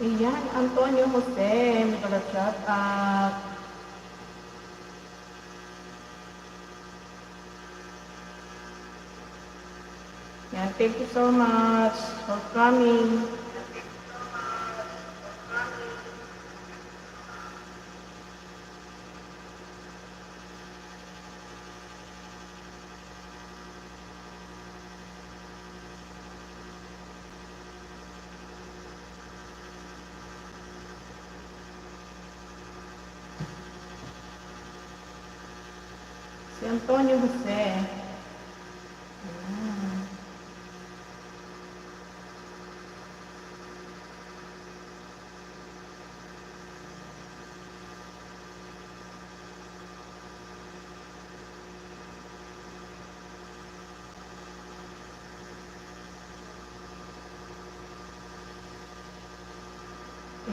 Ayan, Antonio Jose, mga shout out. Yan, thank you so much for coming. Si Antonio Jose. Ayan.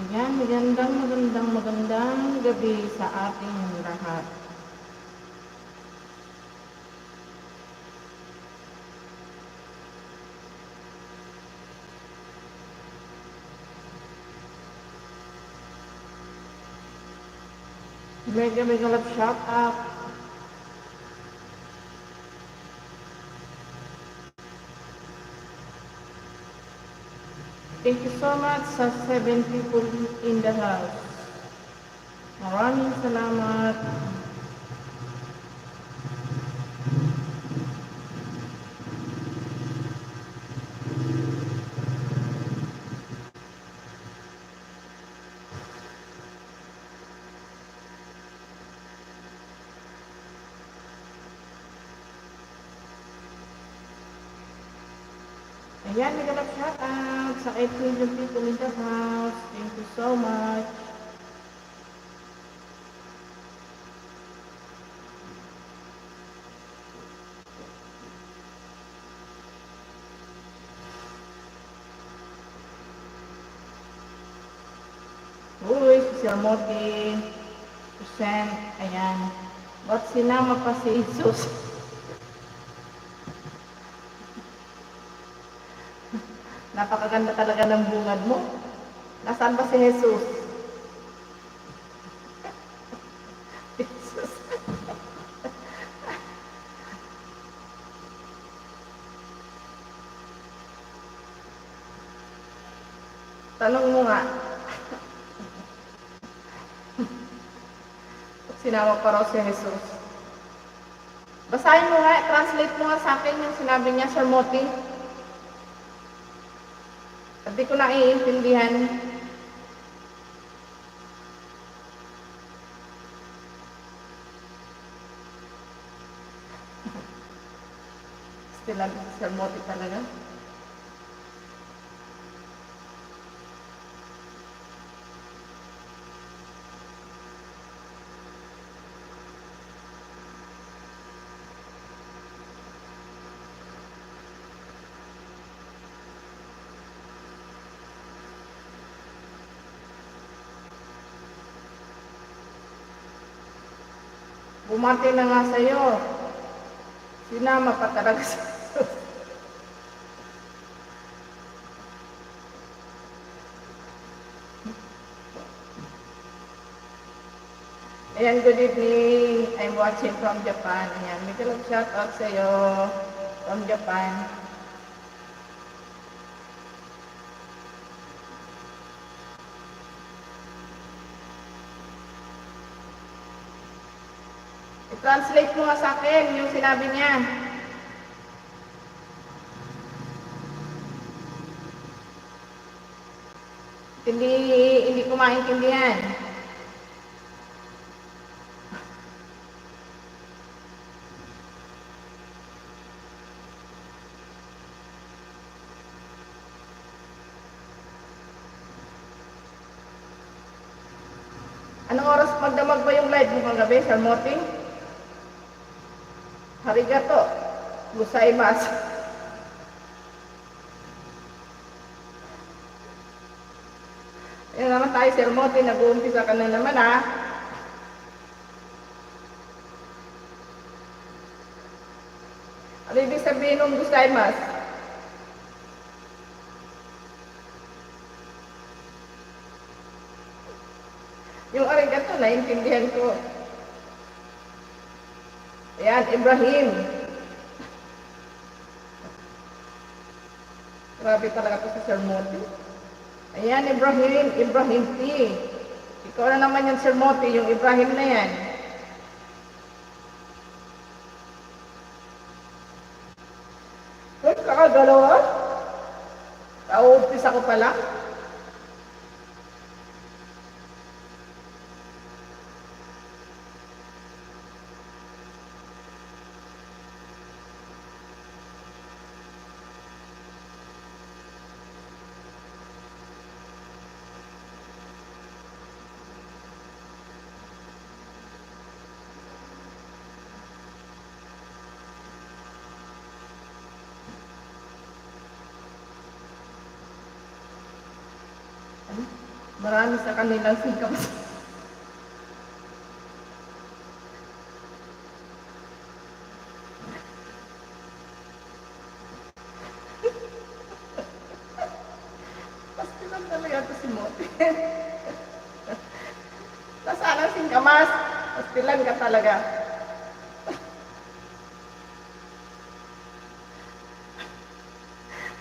Ayan, magandang gabi sa ating lahat. Mega love shout out. Thank you so much sa 7 people in the house. Maraming salamat. Ayan, mega love shout out sa 8 million people in the house. Thank you so much. Uy, si Sir Moti, Susan, ayan. Ba't sinama pa si Jesus? Napakaganda talaga ng bungad mo. Nasaan ba si Jesus? Jesus. Tanong mo nga, sinama pa raw si Jesus. Basahin mo nga, translate mo nga sa akin yung sinabi niya, Sir Moti. Hindi ko na iintindihan. Still si Sir Moti talaga. Bumati na nga sa'yo. Sinama pa talaga sa Jesus. Ayan, good evening. I'm watching from Japan. Ayan, may kalong shout out sa'yo from Japan. I-translate mo nga sa akin yung sinabi niya. Hindi ko maintindihan. Anong oras magdamag ba yung live mo kagabi, Sir Moti? Harigato. Gozaimasu. Ayan naman tayo, Sir Moti. Nag-uumpisa ka na naman, ha? Ano ibig sabihin ng gozaimasu? Yung arigato, naintindihan ko. Ayan, Ibrahim. Grabe talaga to si Sir Moti. Ayan, Ibrahim. Ibrahim T. Ikaw na naman yung Sir Moti, yung Ibrahim na yan. Uy, kakagalawa? Kauupis ako pala. Marami sa kanilang singkap. Pastilan talaga ito si Mote. Nasaan ang singkamas? Pastilan ka talaga.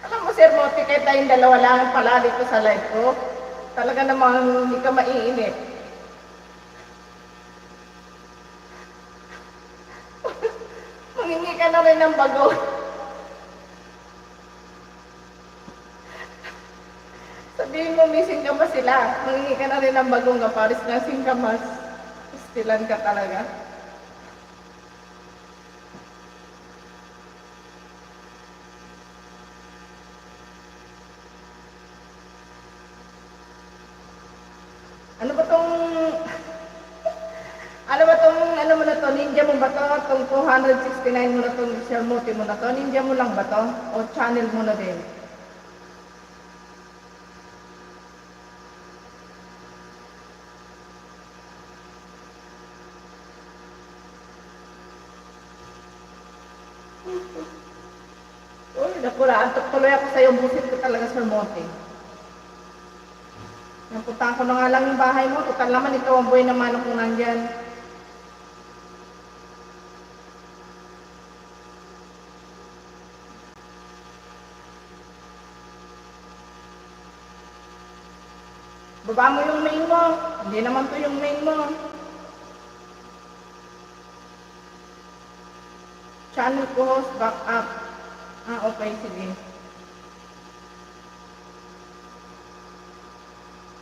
Alam mo, Sir Mote, kahit tayong dalawa lang pala dito sa live ko, talaga namang hindi ka maiinit. Mangingi ka na rin ng bago. Sabihin mo, may singkamas sila. Mangingi ka na rin ng bagong kaparis na singkamas. Pastilan ka talaga. Ano ba tong ano mo na to, ninja mo ba to? Tong 269 mo na tong Sir Moti mo na to? Ninja mo lang ba to? O channel mo na din? Uy, nakulaan. Tuloy ako sa'yo. Busit ko talaga, Sir Moti. Napuntahan ko na nga lang yung bahay mo. Total naman, ikaw ang buhay na manok kung nandyan. Baba mo yung main mo. Hindi naman to yung main mo. Channel ko host, back up. Ah, okay, sige.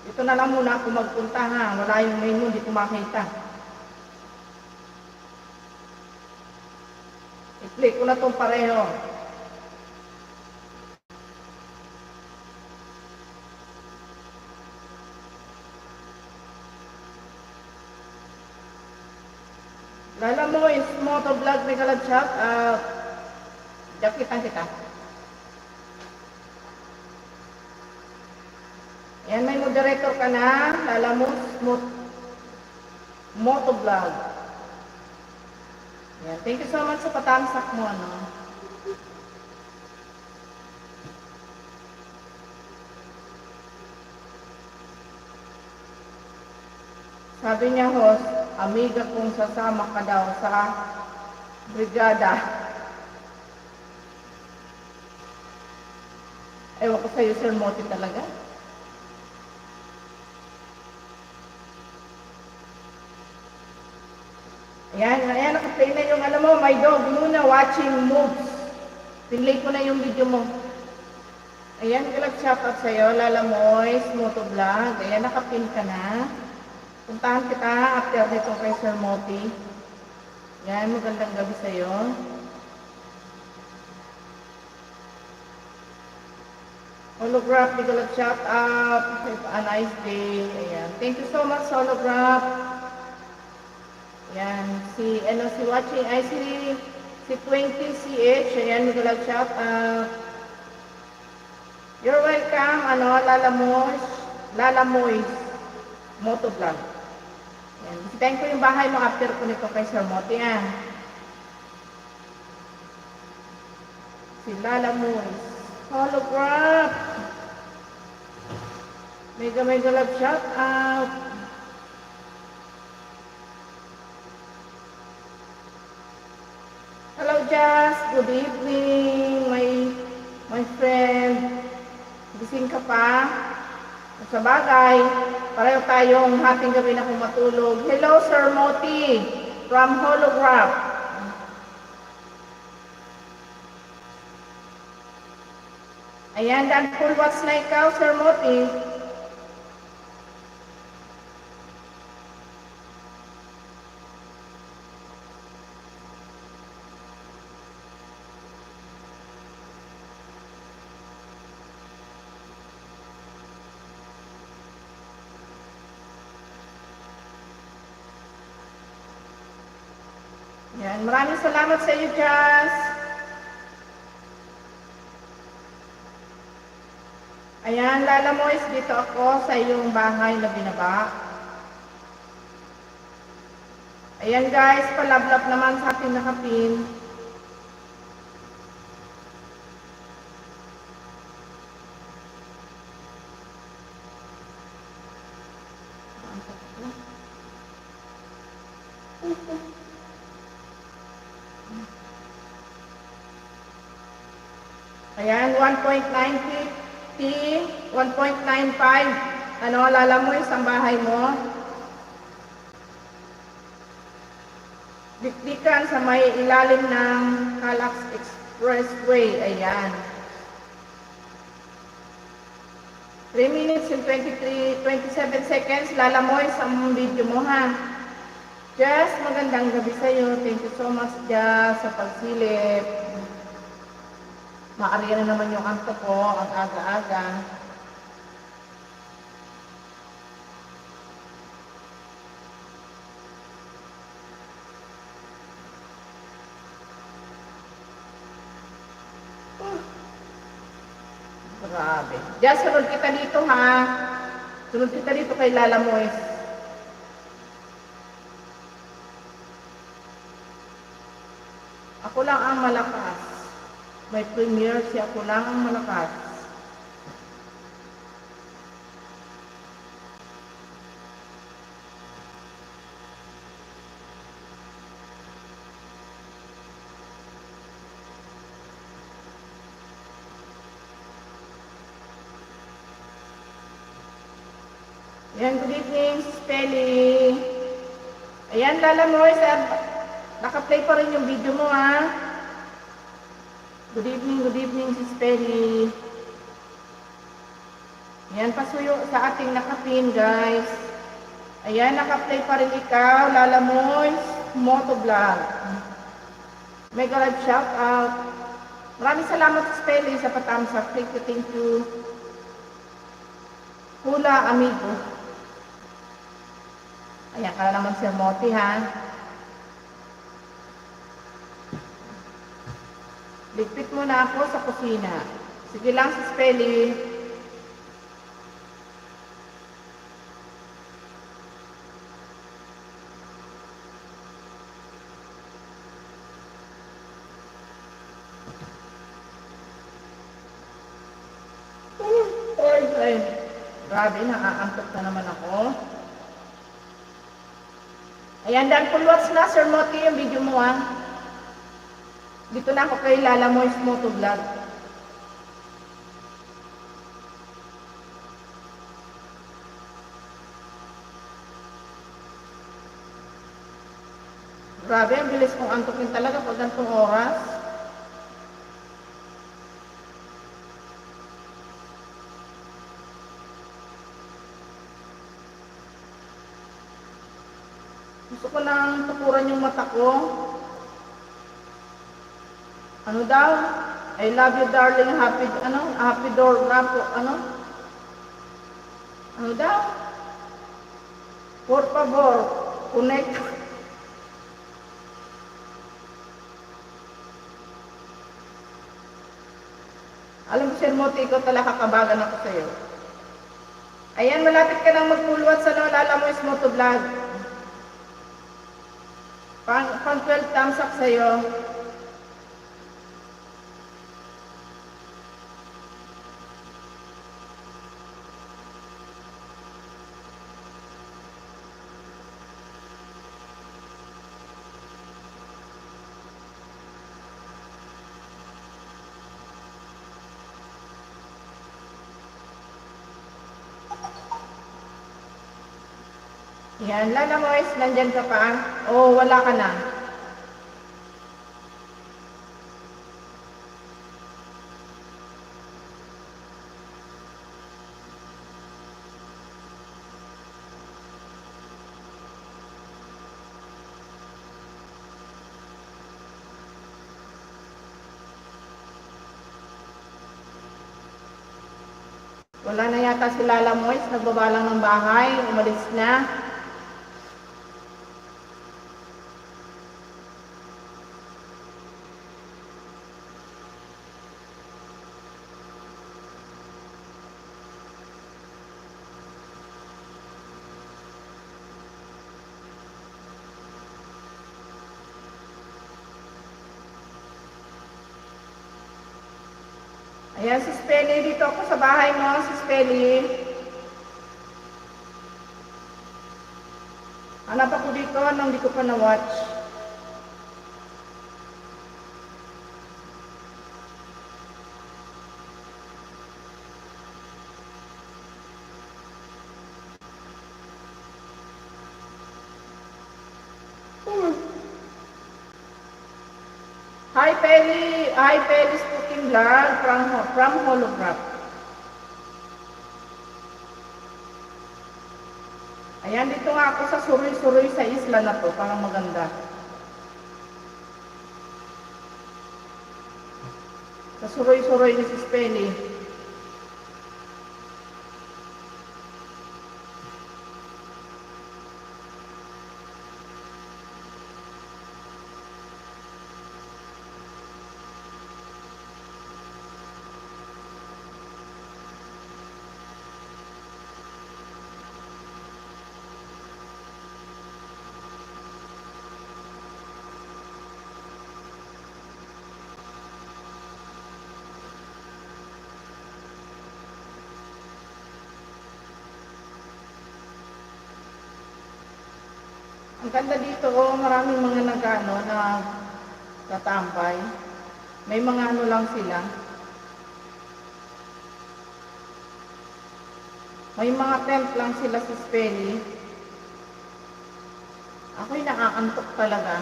Ito na lang muna ako magpunta ha. Wala yung main mo, hindi ko makita. I-click ko na itong pareho. Lala mo is motovlog may kalabsyak. Jakitan kita. Yan, may moderator ka na. Lala mo, motovlog. Yan, thank you so much sa patamsak mo, ano. Sabi niya, host, amiga kung sasama ka daw sa brigada. Ewan ko sa'yo, Sir Moti talaga. Ayan, nakaplay na yung ano mo, my dog, muna, watching moves. Pinlay ko na yung video mo. Ayan, shout-out sa'yo, Lala Mois, Motovlog. Ayan, nakapin ka na. Puntahan kita after dito kay Sir Moti. Ayan, magandang gabi sa'yo. Holograph, shout-out. Have a nice day. Ayan, thank you so much, Holograph. Ayan, si watching, ay si 20CH, ayan, magalag shout out. You're welcome, Lala Mois, Motovlog. Ayan, bisitahin ko yung bahay mo after ko nito kay Sir Moti, ah. Si Lala Mois, Holograph. Mega love shout out. Jazz, good evening, my friend. Gising ka pa? Sa bagay, pareho tayong hating gabi na kung matulog. Hello, Sir Moti, from Holograph. Ayan, dan full watch na ikaw, Sir Moti. Yan, maraming salamat sa iyo, Jazz. Ayan, Lala Mois, dito ako sa iyong bahay na binaba. Ayan guys, palablap naman sa ating nakapin. Ayan, 1.90, 1.95. Ano, Lala mo isang bahay mo? Dikdikan sa may ilalim ng Calax Expressway. Ayan. 3 minutes and 27 seconds. Lala mo isang video mo ha. Jess, magandang gabi sa'yo. Thank you so much, Jess, sa pagsilip. Maariyan na naman yung anto ko, ang aga-aga. Grabe. Diyan, sunod kita dito ha. Sunod kita dito kay Lala Mois. Ako lang ang malakas. May premiere si ako lang ang malakas. Ayan, good evening, Spelly. Ayan, Lala Mois, naka-play pa rin yung video mo ha. Good evening, si Spelly. Ayan, pasuyo sa ating nakapin, guys. Ayan, naka-play pa rin ikaw, Lala Mois, Motovlog. Mega live shout out. Maraming salamat sa Spelly sa patams up. Thank you. Hula, amigo. Ayan, ka naman Sir Moti, ha? Ligpit muna ako sa kusina. Sige lang si Spelly. Ay, grabe, nakaantok na naman ako. Ayan, dahil full watch na, Sir Moti, yung video mo, ha? Dito na ako kay Lala Mois Motovlog. Grabe, ang bilis kong antukin talaga pag ganitong oras. Gusto ko nang tukuran yung mata ko. Ano daw? I love you darling, happy door rapo, Ano daw? Por favor, connect. Alam mo, Sir Moti, ikaw talaga kakabagan ako sa'yo. Ayan, malapit ka nang magpulwat sa Lala Mois Motovlog. Pang 12 thumbs up sa'yo. Yan, Lala Mois, nandyan ka pa? O wala ka na? Wala na yata si Lala Mois, nagbaba lang ng bahay, umalis na. Ayan, si Spelly, dito ako sa bahay mo, si Spelly. Hanap ako dito, nang di ko pa na-watch. Hi, Pelly. Hi, Pelly's cooking vlog from Holograph. Ayan, dito nga ako sa suroy-suroy sa isla na to. Parang maganda. Sa suroy-suroy ni Sis Pelly. Ang ganda dito, oh, maraming mga nagano na tatambay. May mga ano lang sila. May mga tent lang sila sa Spelly. Ako'y nakakantok talaga.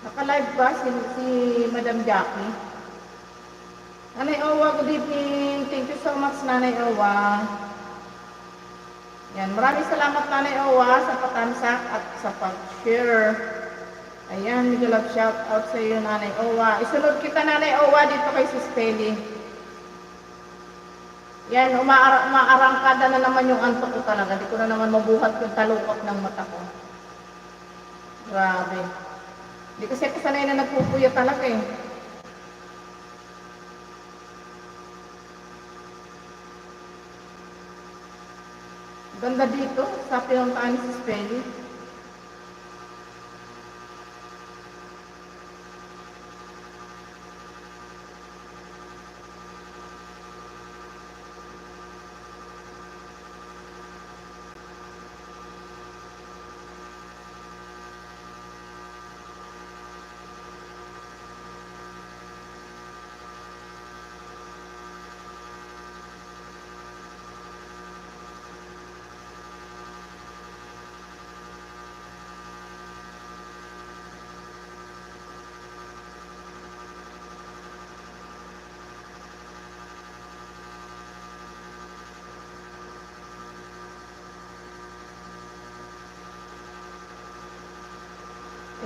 Naka-live ba si Madam Jackie? Nanay Owa, good evening. Thank you so much, Nanay Owa. Yan, maraming salamat Nanay Owa sa patansak at sa pag-share. Ayan, mega love shout out sa iyo Nanay Owa. Isunod kita Nanay Owa dito kay Sis Pelly. Yan, umaarangkada na naman yung antok ko talaga. Di ko na naman mabuhat yung talukot ng mata ko. Grabe. Di kasi ako sanay na nagpupuya talaga eh. Ganda dito sa pinuntahan ni Sis Pelly.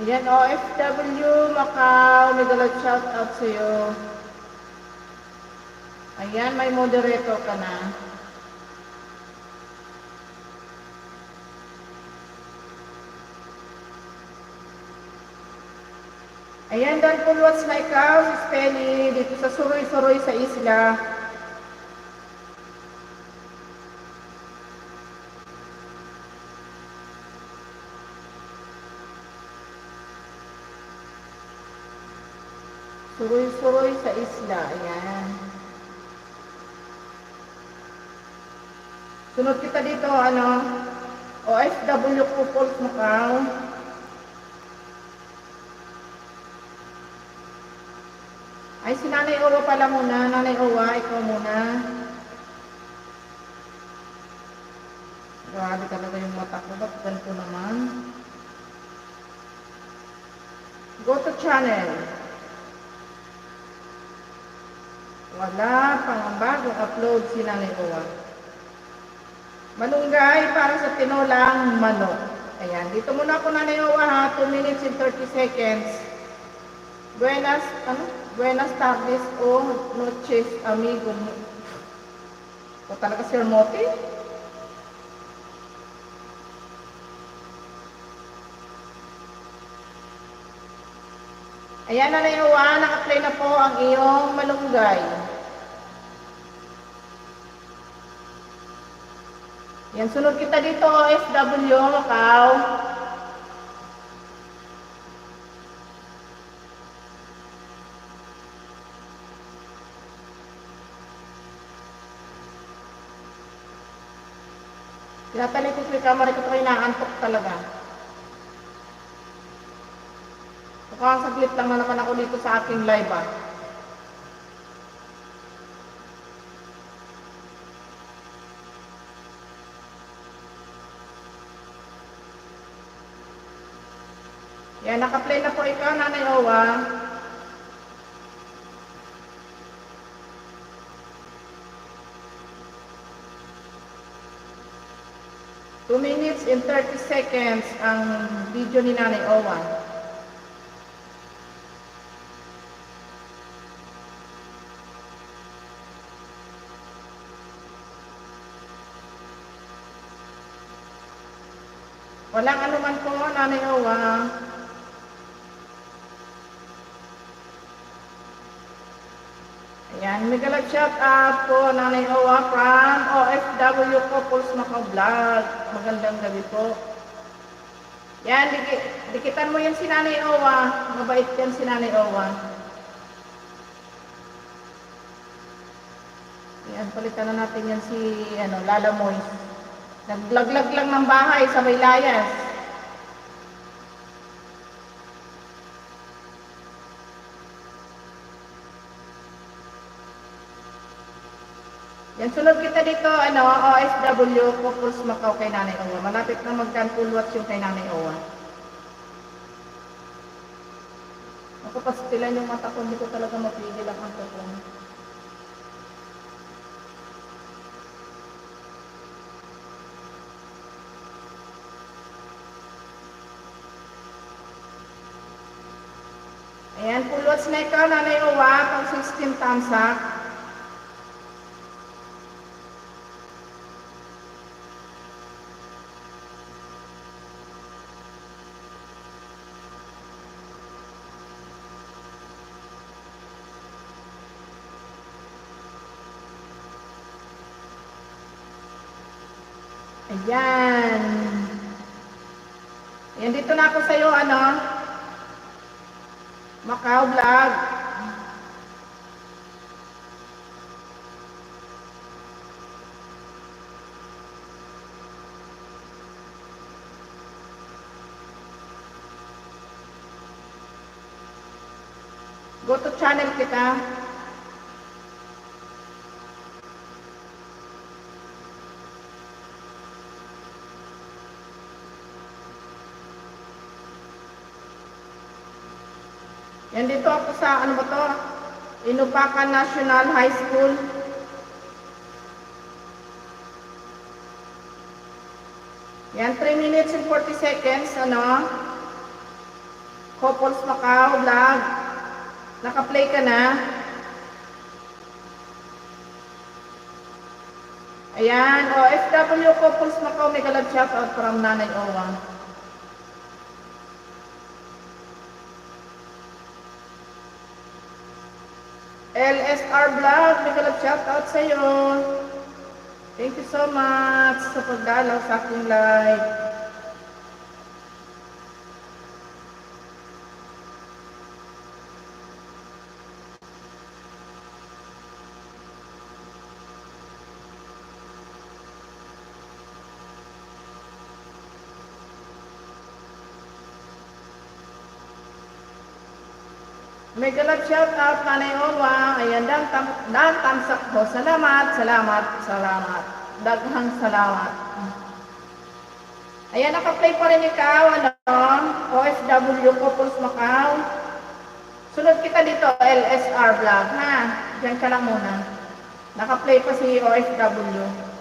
Ayan, OFW, Macau, mega love shout out sa iyo. Ayan, may moderator ka na. Ayan, don't pulwats na ikaw, Sis Pelly, dito sa suroy-suroy sa isla. Suroy-suroy sa isla, ayan. Sunod kita dito, ano, OFW Couples Macau. Ay, si Nanay Owa pala muna. Nanay Owa, ikaw muna. Grabe talaga yung mata ko. Ba't ganito naman? Go to channel. Wala pang bagong upload si Nanay Owa. Malunggay para sa tinolang manok. Ayan, dito muna ako Nanay Owa ha, 2 minutes and 30 seconds. Buenas tardes o noches, amigo. O talaga Sir Moti? Ayan Nanay Owa, naka-play na po ang iyong malunggay. Yan, sunod kita dito, OFW, Macau. Tinatalik ko sa camera ko ito, inaantok talaga. Mukhang saglit lang na naman ako dito sa aking live ah. Yan, naka-play na po ikaw, Nanay Owa. Two minutes and 30 seconds ang video ni Nanay Owa. Walang anuman po, Nanay Owa. Ayan, mega love shout out po Nanay Owa from OFW Couples Macau Vlog. Magandang gabi po. Yan, dikitan mo yan si Nanay Owa. Mabait yan si Nanay Owa. Yan, palitan na natin yan si Lala Moy. Naglaglag lang ng bahay sa may layas. Yan, sunod kita dito, OFW, Couples Macau kay Nanay Owa. Malapit na mag-10 full watch yung kay Nanay Owa. Ako, pastilan yung mata ko, hindi ko talaga mapigil ang antok ko. Ayan, full watch na ikaw, Nanay Owa, pang 16 thumbs up. Ayan. Ayan, dito na ako sa'yo, Macau Vlog. Go to channel kita. Yan, dito ako sa, Inupacan National High School. Yan, 3 minutes and 40 seconds, Couples Macau Vlog. Naka-play ka na. Ayan, OFW Couples Macau, mega love shout out from Nanay Owa. LSR Vlog, mega love shout out sa iyo. Thank you so much sa pagdalaw sa aking live. Mega love shout out Nanay Owa. Ayan, tamsak po. Salamat. Daghang salamat. Ayan, naka-play pa rin ikaw, ano, OFW Couples Macau. Sunod kita dito, LSR Vlog, ha? Diyan ka lang muna. Naka-play pa si OFW.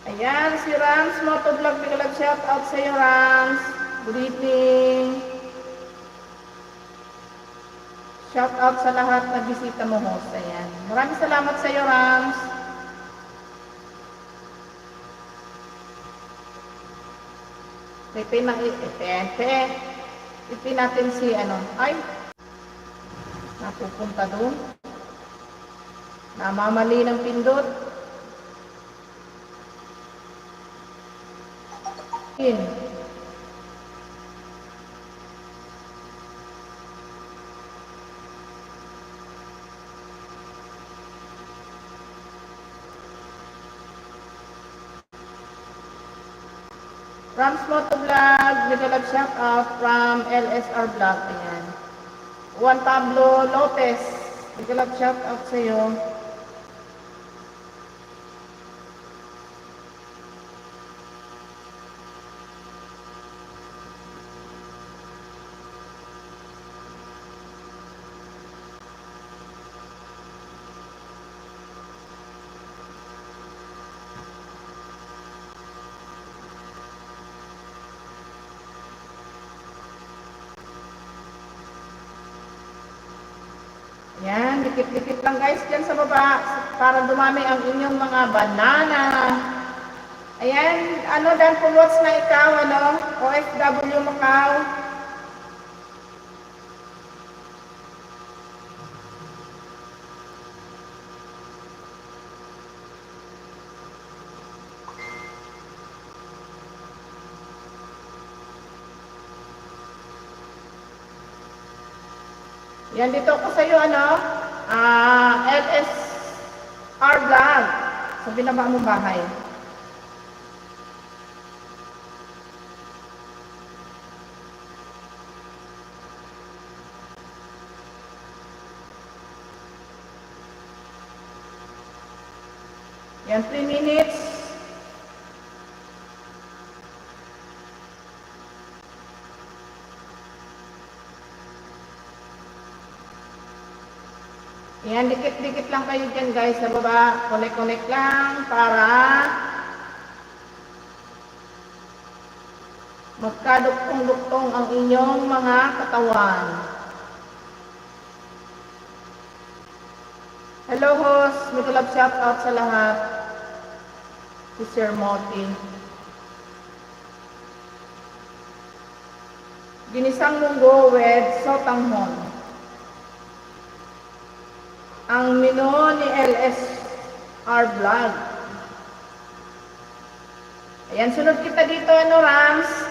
Ayan, si Rams Motovlog, big shout out sa iyo, Rams. Good evening. Shout out sa lahat na bisita mo, host. Ayan. Maraming salamat sa iyo, Rams. Ipin natin si ano. Ay, napupunta doon. Namamali ng pindot. Rams Motovlog, nag-love shout out from LSR Vlog. Ayan. Juan Pablo Lopez, nag-love shout out sa iyo. Yan, dikit-dikit lang guys dyan sa baba para dumami ang inyong mga banana. Ayan, ano dan pulwats na ikaw, ano, OFW Macau. Yan, dito ko sa iyo, ano, LSR Vlog, sa binaba mong bahay. Yan, 3 minutes. Yan, dikit-dikit lang kayo dyan guys sa baba. Connect-connect lang para magkaduktong-duktong ang inyong mga katawan. Hello host, mag-love shout out sa lahat. Si Sir Moti. Ginisang munggo with sotanghon. Ang menu ni LSR Vlog. Ayan, sunod kita dito, ano,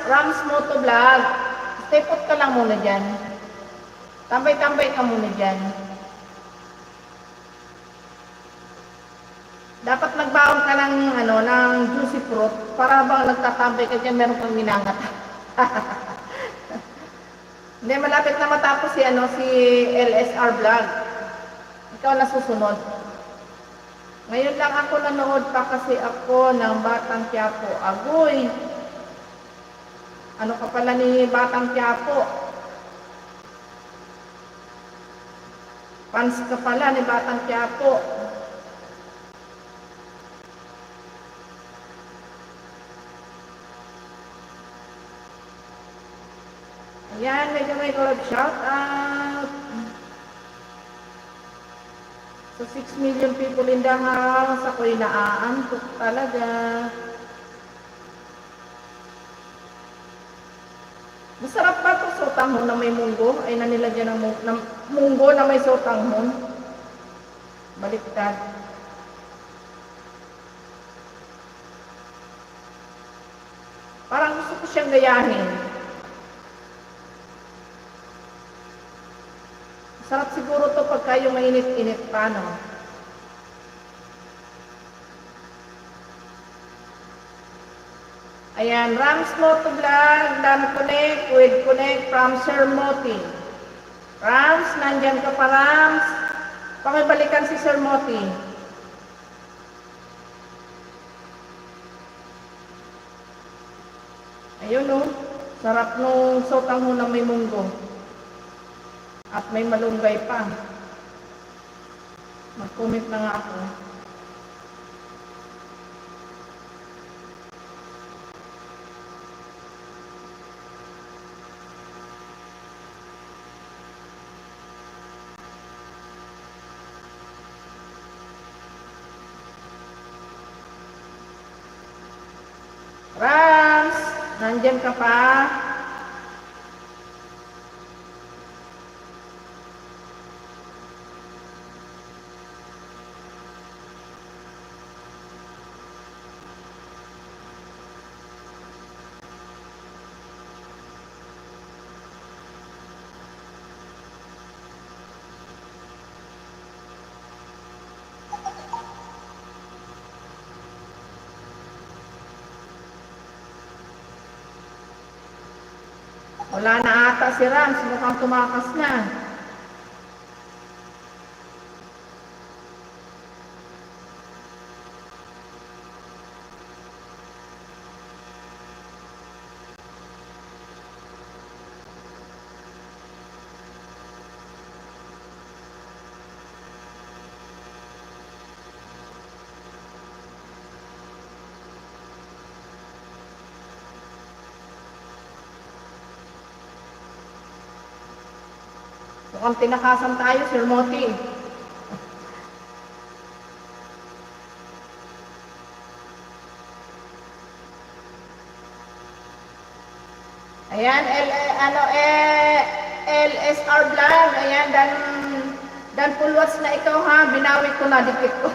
Rams Motovlog. Stay put ka lang muna dyan. Tambay-tambay ka muna dyan. Dapat nagbaon ka ng, ano, ng juicy fruit para bang nagtatambay ka dyan, meron kang minangat. Hindi, malapit na matapos si, ano, si LSR Vlog. Ikaw na susunod. Ngayon lang ako nanood pa kasi ako ng Batang Quiapo. Agoy! Ano ka pala ni Batang Quiapo? Fans ka pala ni Batang Quiapo. Ayan, medyo may shout out. So 6 million people in the house, ako'y naaantok talaga. Masarap ba ito sotanghon na may munggo? Ay nanilagyan ng munggo na may sotanghon. Baliktad. Parang gusto ko siyang gayahin. Sarap siguro to pagka yung mainit-init pa, no? Ayan, Rams Motovlog, Dan Connect with Connect from Sir Moti. Rams, nandyan ka pa Rams. Pakibalikan si Sir Moti. Ayun o, sarap nung sotang ho na may munggo. At may malunggay pa. Mag-comment na nga ako. Rams, nandyan ka pa? Wala na ata si Rams, mukhang tumakas na. Mukhang tinakasan tayo, Sir Moti. Ayan, LSR vlog. Ayan, dan pulwats na ikaw ha. Binawi ko na, dikit ko.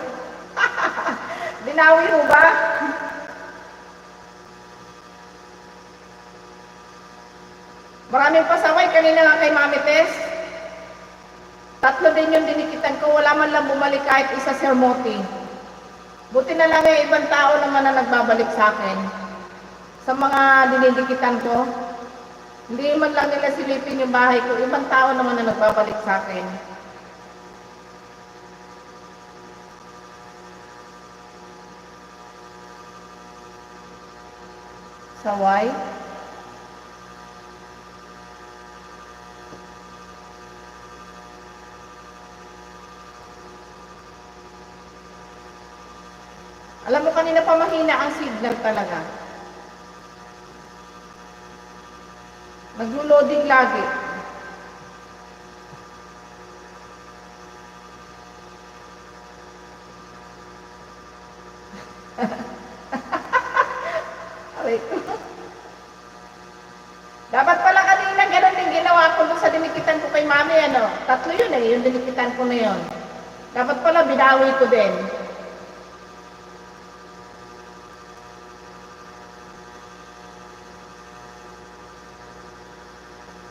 Binawi mo ba? Maraming pasaway kanina nga kay Mami Tess. Tatlo din yung dinikitan ko, wala man lang bumalik kahit isa, Sir Moti. Buti na lang yung ibang tao naman na nagbabalik sa akin. Sa mga dinidikitan ko, hindi man lang nila silipin yung bahay ko, ibang tao naman na nagbabalik sa akin. Saway? Alam mo, kanina pa mahina ang signal talaga. Naglo-loading lagi. Aray ko. Dapat pala kanina ganun din ginawa ko doon sa dinikitan ko kay Mami, ano. Tatlo yun eh, yung dinikitan ko na yun. Dapat pala binawi ko din.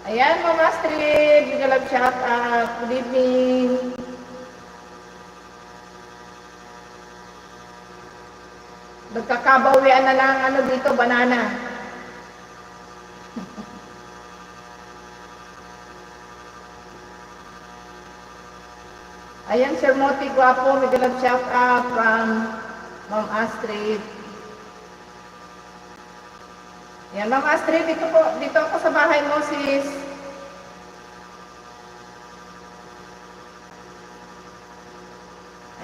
Ayan, Mama Astrid, big love shout out. Good evening. Nagkakabawian na lang ano dito, banana. Ayan, Sir Moti Guapo, big love shout out from Ma'am Astrid. Yan, Ma'am Astrid, dito ako sa bahay mo, sis.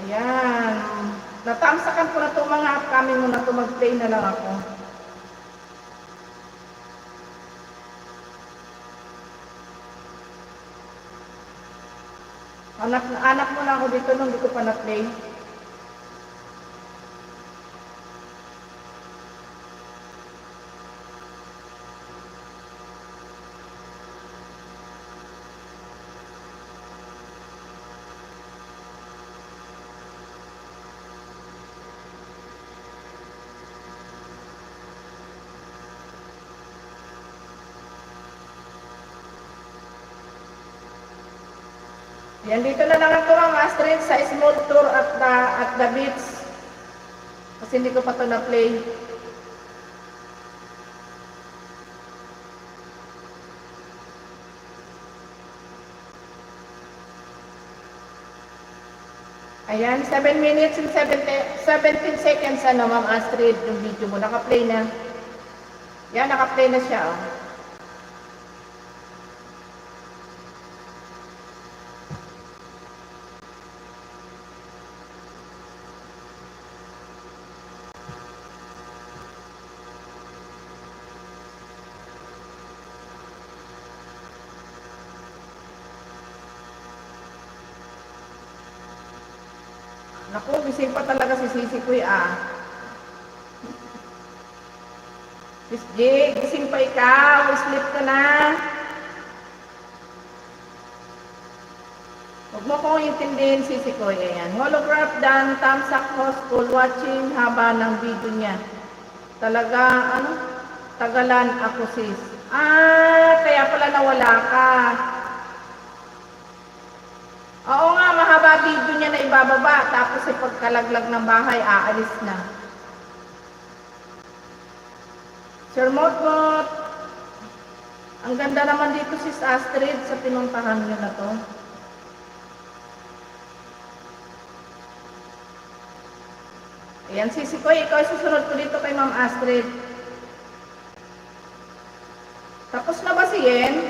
Ayan. Natamsakan ko na itong mga upcoming mo na ito, mag-play na lang ako. Anak mo na ako dito nung hindi ko pa na-play. Yan, dito na lang ako Ma'am Astrid sa small tour at the beach. Kasi hindi ko pa ito na-play. Ayan, 7 minutes and 17 seconds Ma'am Astrid, yung video mo. Naka-play na. Yan, naka-play na siya. Oh. Naku, gising pa talaga si Sisi Kuy Miss J, gising pa ikaw. Sleep ka na. Huwag mo kong intindihin, Sisi Kuy. Ayan. Holograph Dan, Tamsak Hospital, watching haba ng video niya. Talaga, tagalan ako, sis. Kaya pala nawala ka. Oo nga, mahaba video niya na ibababa. Tapos pagkalaglag ng bahay, aalis na. Sir Motmot, ang ganda naman dito sis Astrid sa pinuntahan niyo na to. Ayan, Sisi Koy, ikaw susunod ko dito kay Ma'am Astrid. Tapos na ba si Yen?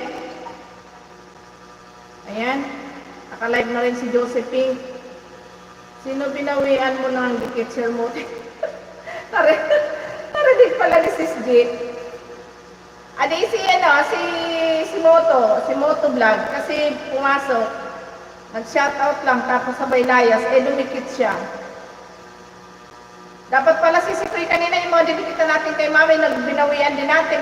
Ayan. Naka-live na rin si Josephine. Sino binawian mo ng dikit, Sir Mote? Narinig pala ni Sis J. Adi si Moto Vlog, kasi pumasok. Nag-shoutout lang, tapos sabay layas, dumikit siya. Dapat pala si Koy kanina yung mga didikitan natin kay Mami, nagbinawian din natin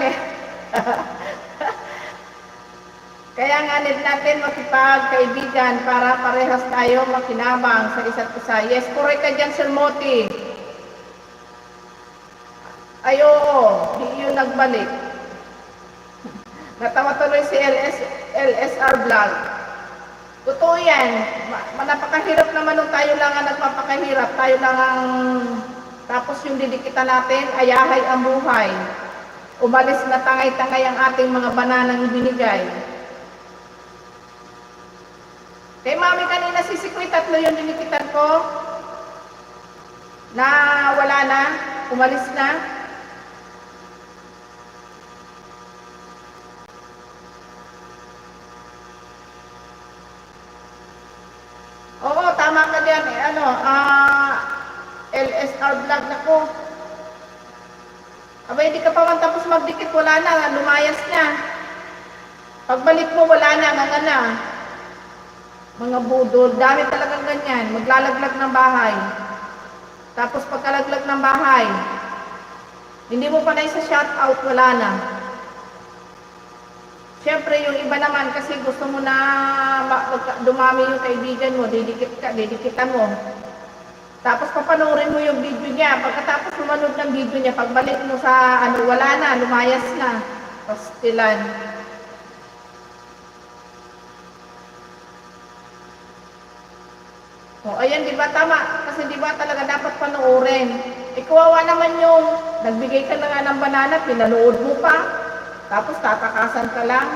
Kaya nga need natin makipagkaibigan para parehas tayo makinabang sa isa't isa. Yes, correct ka dyan, Sir Moti. Ay, oo, yun nagbalik. Natawa tuloy si LSR Vlog. Totoo yan. Napakahirap naman nung tayo lang ang nagpapakahirap. Tayo lang ang... Tapos yung didikitan natin, ayahay ang buhay. Umalis na tangay-tangay ang ating mga bananang ibinigay. Kay Mami kanina si Koy, 3 yung dinikitan ko na wala na, umalis na. Oo, tama ka diyan LSR Vlog na ko. Aba, hindi ka pa man tapos magdikit, wala na, lumayas na. Pagbalik mo, wala na, mga budol, dami talagang ganyan, maglalaglag ng bahay. Tapos pagkalaglag ng bahay, hindi mo pa na isa shoutout, wala na. Siyempre, yung iba naman, kasi gusto mo na dumami yung kaibigan mo, didikitan mo. Tapos papanoorin mo yung video niya, pagkatapos lumanood ng video niya, pagbalik mo sa wala na, lumayas na. Pastilan. Ayan, di ba tama? Kasi di ba talaga dapat panoorin. Kawawa naman yung nagbigay ka na nga ng banana, pinanood mo pa. Tapos tatakasan ka lang.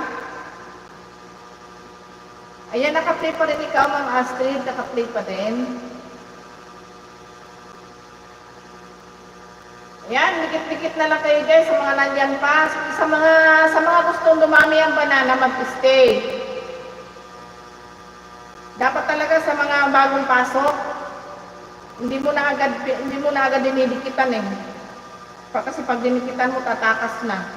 Ayan, naka-play pa rin ikaw, Ma'am Astrid. Naka-play pa din. Ayan, dikit-dikit na lang kayo guys sa mga nandiyan pa. Sa mga gustong dumami ang banana, mag-stay. Dapat talaga sa mga bagong pasok, hindi mo na agad dinidikitan kasi pag dinikitan mo, tatakas na.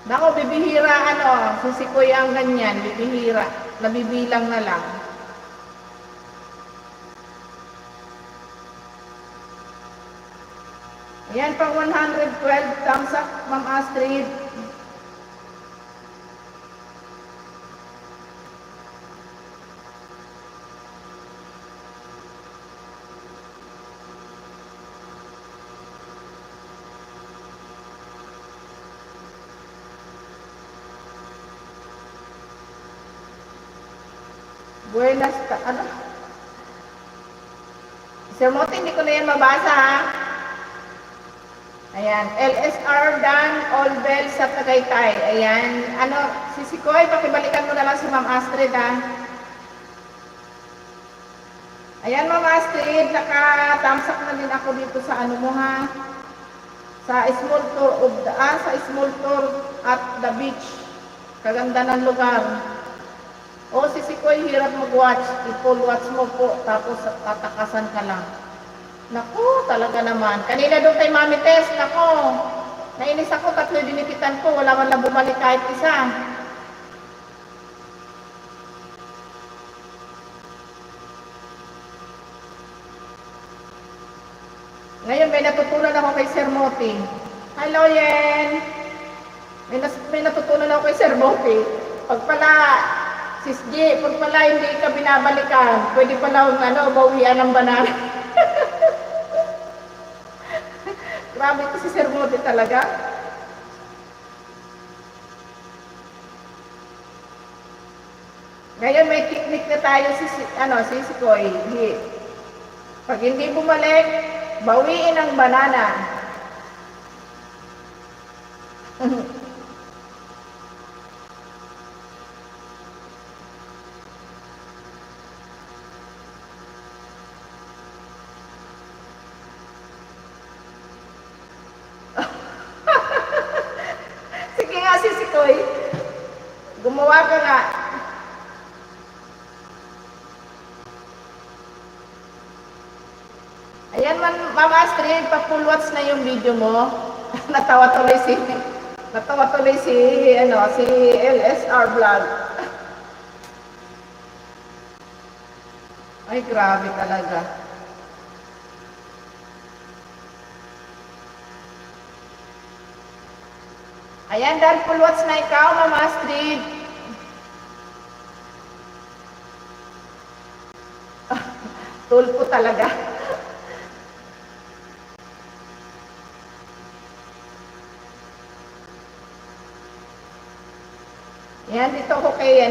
Nako, bibihira si Koy ang ganyan, bibihira, nabibilang na lang. Ayan, pang 112 thumbs up, Ma'am Astrid. Buenas, Sir Mote, hindi ko na yan mabasa, ha? Ayan, LSR Dan Olbel sa Tagaytay. Ayan, ano, si Sikoy, pakibalikan mo na lang si Ma'am Astrid, ha? Ayan, Ma'am Astrid, nakatamsak na din ako dito sa ano mo, ha? Sa small tour of the, sa small tour at the beach. Kaganda ng lugar. O, si Sikoy, hirap mag-watch. I-full watch mo po, tapos tatakasan ka lang. Naku, talaga naman. Kanina doon kay Mami Tess, naku. Nainis ako, 3 dinipitan ko. Wala man lang bumalik kahit isa. Ngayon, may natutunan ako kay Sir Moti. Hello, Yen. May natutunan ako kay Sir Moti. Pag pala, Sis G, pag pala hindi ka binabalikan, pwede pala bawian ng banana. Grabe ko si Sir Moti talaga. Ngayon may technique na tayo si Sikoy. Pag hindi bumalik, bawiin ang banana. Sige nga si Sikoy. Gumawa ka nga. Ayan man, Ma'am Astrid, pa-full watch na yung video mo. Natawa tuloy si LSR Vlog. Ay, grabe talaga. Ayan, dahil full watch na ikaw, Ma'am Astrid. Tulpo talaga. Yan, dito ako kay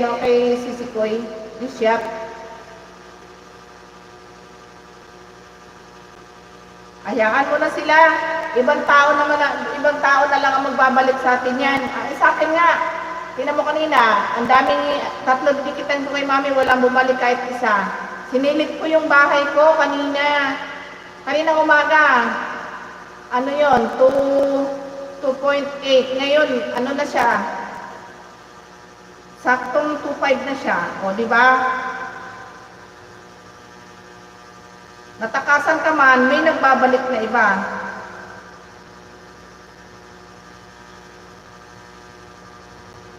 Sisikoy, yung shop. Hayaan mo na sila. Ibang tao na lang ang magbabalik sa atin yan. Sa akin nga, tingnan mo kanina, ang daming 3 dikitan ko kay Mami, walang bumalik kahit isa. Sinilip ko yung bahay ko kanina. Kanina umaga. Ano yon? 2.8. Ngayon, ano na siya? Saktong 2.5 na siya. O, di ba? Natakasan ka man, may nagbabalik na iba.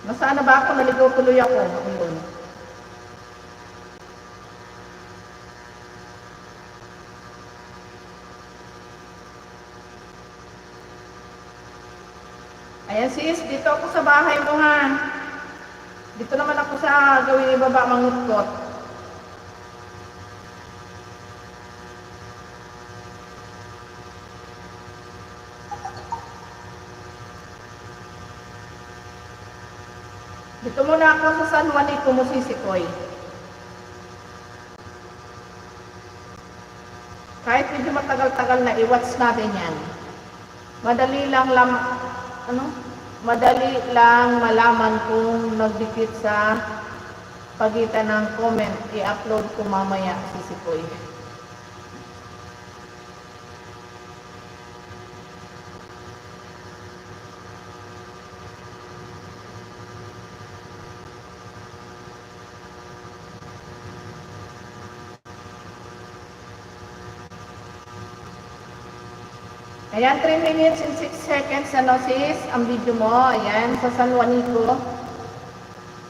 Nasaan na ba ako? Naligaw tuloy ako. Ayun. Ayan sis, dito ako sa bahay mo ha. Dito naman ako sa gawin ibaba mangutkot. Dito muna ako sa San Juanito mo Sisikoy. Kahit medyo matagal-tagal na i-watch natin yan. Madali lang malaman kung nagdikit sa pagitan ng comment. I-upload ko mamaya Sisikoy. Ayan, 3 minutes and 6 seconds, sis, ang video mo. Ayan, sa San Juanico.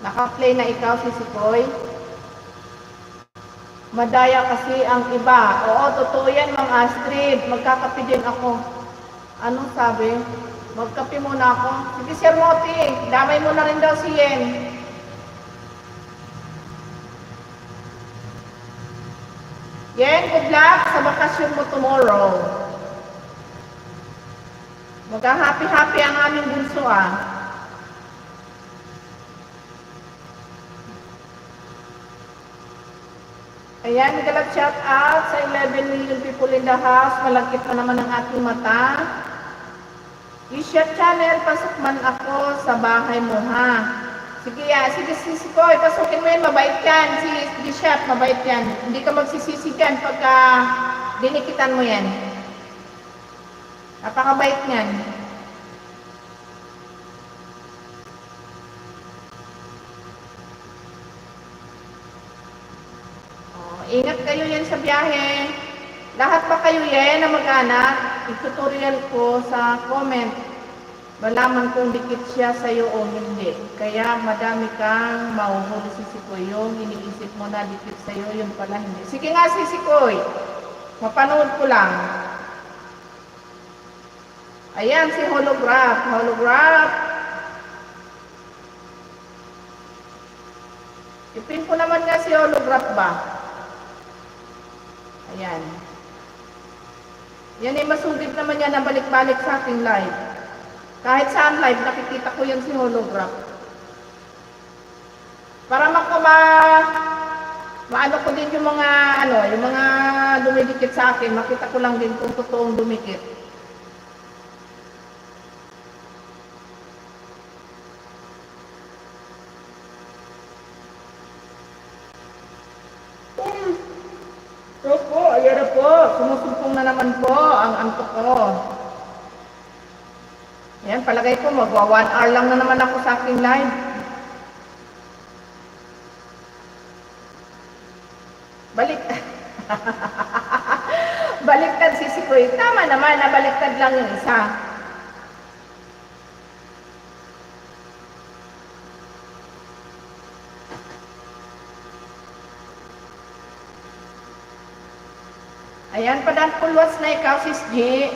Naka-play na ikaw, Sisikoy. Madaya kasi ang iba. Oo, totoo yan, Ma'am Astrid. Magkakape din ako. Anong sabi? Magkape muna ako. Sige, Sir Moti, damay mo na rin daw si Yen. Yen, good luck sa bakasyon mo tomorrow. Magka-happy-happy ang aming bunso Ayan, galap shout out sa 11 million people in the house. Malagkit na naman ang ating mata. Isha channel, pasok man ako sa bahay mo, ha? Sige, sige, Sisikoy, pasukin mo yan, mabait yan. Si Bishop, mabait yan. Hindi ka magsisisi dyan pagka dinikitan mo yan. Napakabait niyan. Oh, ingat kayo yan sa biyahe. Lahat ba kayo yan na mag-anak? I-tutorial ko sa comment. Malaman kung dikit siya sa'yo o hindi. Kaya madami kang mahuhuli, Sisikoy. Yung iniisip mo na dikit sa'yo, yun pala hindi. Sige nga, Sisikoy. Mapanood ko lang. Ayan, si Holograph. Holograph. Ipin ko naman nga si Holograph ba? Ayan. Yan ay masugid naman yan na balik-balik sa ating live. Kahit saan live, nakikita ko yan si Holograph. Para maano ko din yung mga, yung mga dumidikit sa akin, makita ko lang din kung totoong dumikit. Opo, ayan na po. Sumusumpong na naman po ang antok ko. Ayan, palagay ko magwa 1 hour lang na naman ako sa aking live. Balik. Baliktad, Sisikoy. Tama naman, nabaliktad lang yung isa. Ayan, padang pulwas na ikaw, Sis G.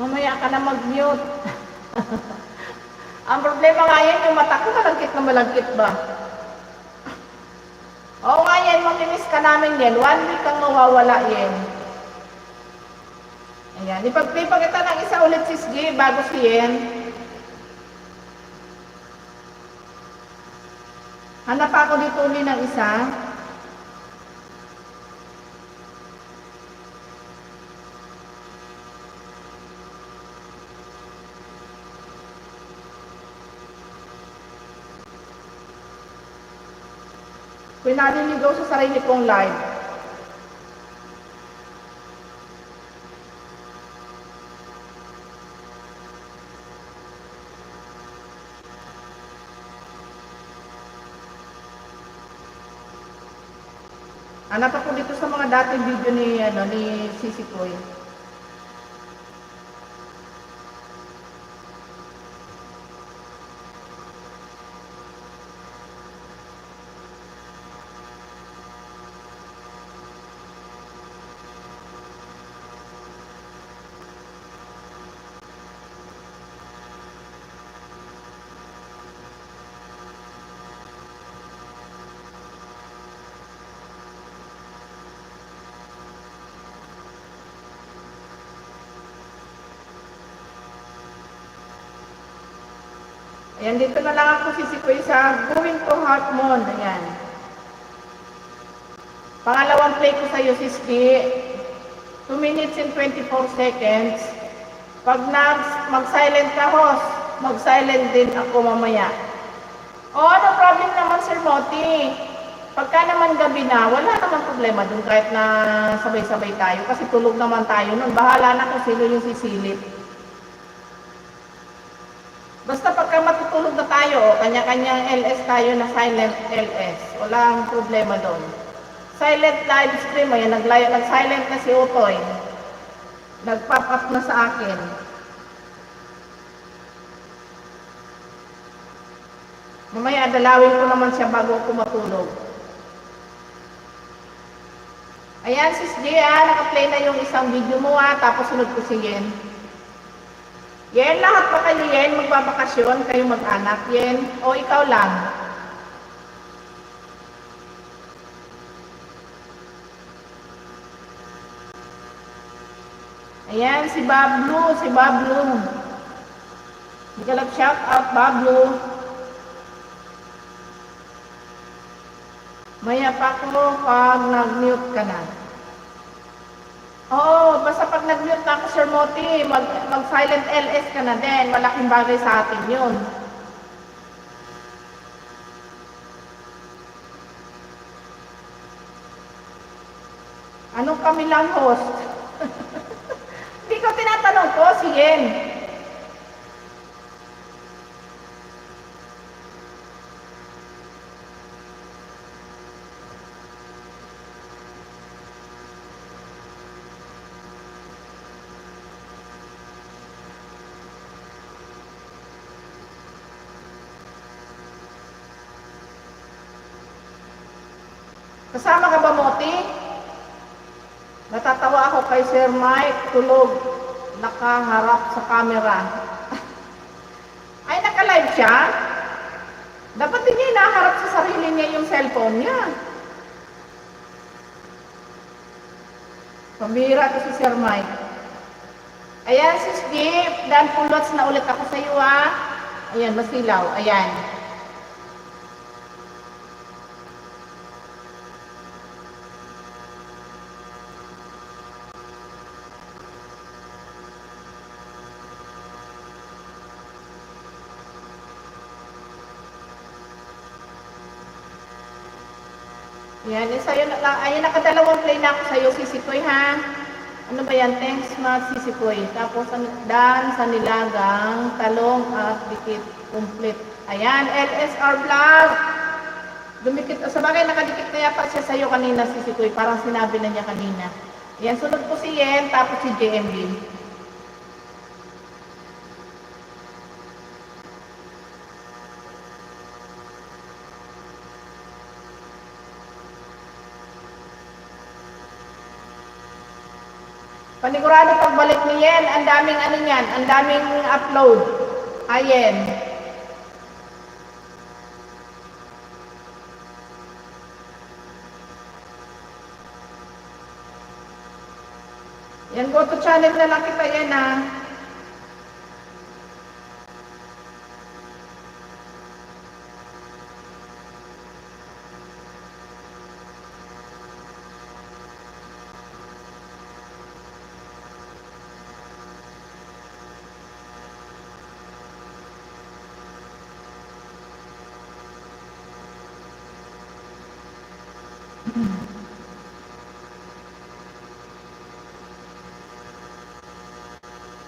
Mamaya ka na mag-mute. Ang problema nga yan, yung mata ko malagkit na malagkit ba? Oo nga yan, mamimiss ka namin yan. 1 week kang mawawala yan. Ayan, ipag-play pa kita ng isa ulit, Sis G, bago si Yen. Hanap ako dito ulit ng isa. Pinaliligaw sa sarili kong live. Hanap ako dito sa mga dating video ni Sisikoy. Ayan, dito na lang ako, Sisikoy, sa Going to Heart Moon. Ayan. Pangalawang play ko sa iyo, Sis G. 2 minutes and 24 seconds. Pag mag-silent ka, host, mag-silent din ako mamaya. Oh, no problem naman, Sir Moti. Pagka naman gabi na, wala naman problema dun kahit na sabay-sabay tayo. Kasi tulog naman tayo nun. Bahala na kung sino yung sisilip. Basta pagka matutulog na tayo, kanya-kanyang LS tayo na silent LS. Walang problema doon. Silent live stream, ayan, nag-silent na si Utoy. Nag-pop up na sa akin. Mamaya dalawin ko naman siya bago ako matulog. Ayan, Sis G, naka-play na yung isang video mo, tapos sunod ko si Yen. Yen, lahat ba kayo, Yen? Magbabakasyon, kayo mag-anak, Yen? O ikaw lang? Ayan, si Bablu, Galap shout out, Bablo. Maya pa ko pag nag-mute ka na. Oo, basta pag nag-mute na ako, Sir Moti, mag-silent LS ka na din. Malaking bagay sa atin yun. Anong kami lang host? Hindi ko tinatanong ko, sige. Kasama ka ba, Moti? Natatawa ako kay Sir Mike, tulog, nakaharap sa camera. Ay, naka-live siya? Dapat din niya inaharap sa sarili niya yung cellphone niya. Pambira ko si Sir Mike. Ayan, Sis Jeep, dan pulots na ulit ako sa iyo, ha? Ayan, masilaw, ayan. Yan, sa'yo na lang. Ayan, nakadalawang play na ako sa'yo, Sisikoy, ha? Ano ba yan? Thanks, Matt, Sisikoy. Tapos, dan sa nilagang, talong at dikit, complete. Ayan, LSR Vlog. Dumikit, sa bagay, nakadikit na yata siya sa'yo kanina, Sisikoy. Parang sinabi na niya kanina. Ayan, sunod po si Yen, tapos si JMB. Panigurado pagbalik ni Yen, ang daming ano niyan, ang daming upload. Ayen. Yan, go to channel na lang kita yan, ha.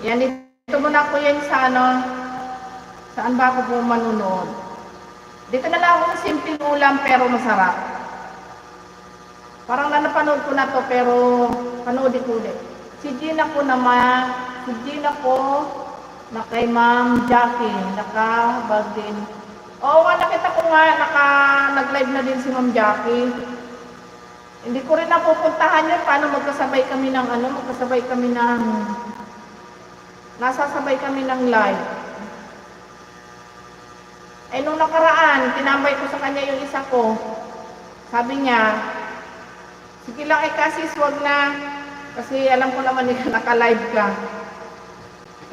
Yan, dito muna ako yan sa ano, saan ba ako po manunod. Dito na lang ako sa simpleng ulam pero masarap. Parang napanood ko na to pero panoodin ko ulit. Si Gina ko naman, si Gina ko na kay Ma'am Jackie, nakabag din. Oo nga, nakita ko nga, nag-live na din si Ma'am Jackie. Hindi ko rin napupuntahan yun, paano magkasabay kami ng ano, nasasabay kami ng live. Eh, nung nakaraan, tinambay ko sa kanya yung isa ko. Sabi niya, sige lang kasi wag na. Kasi alam ko naman naka-live ka.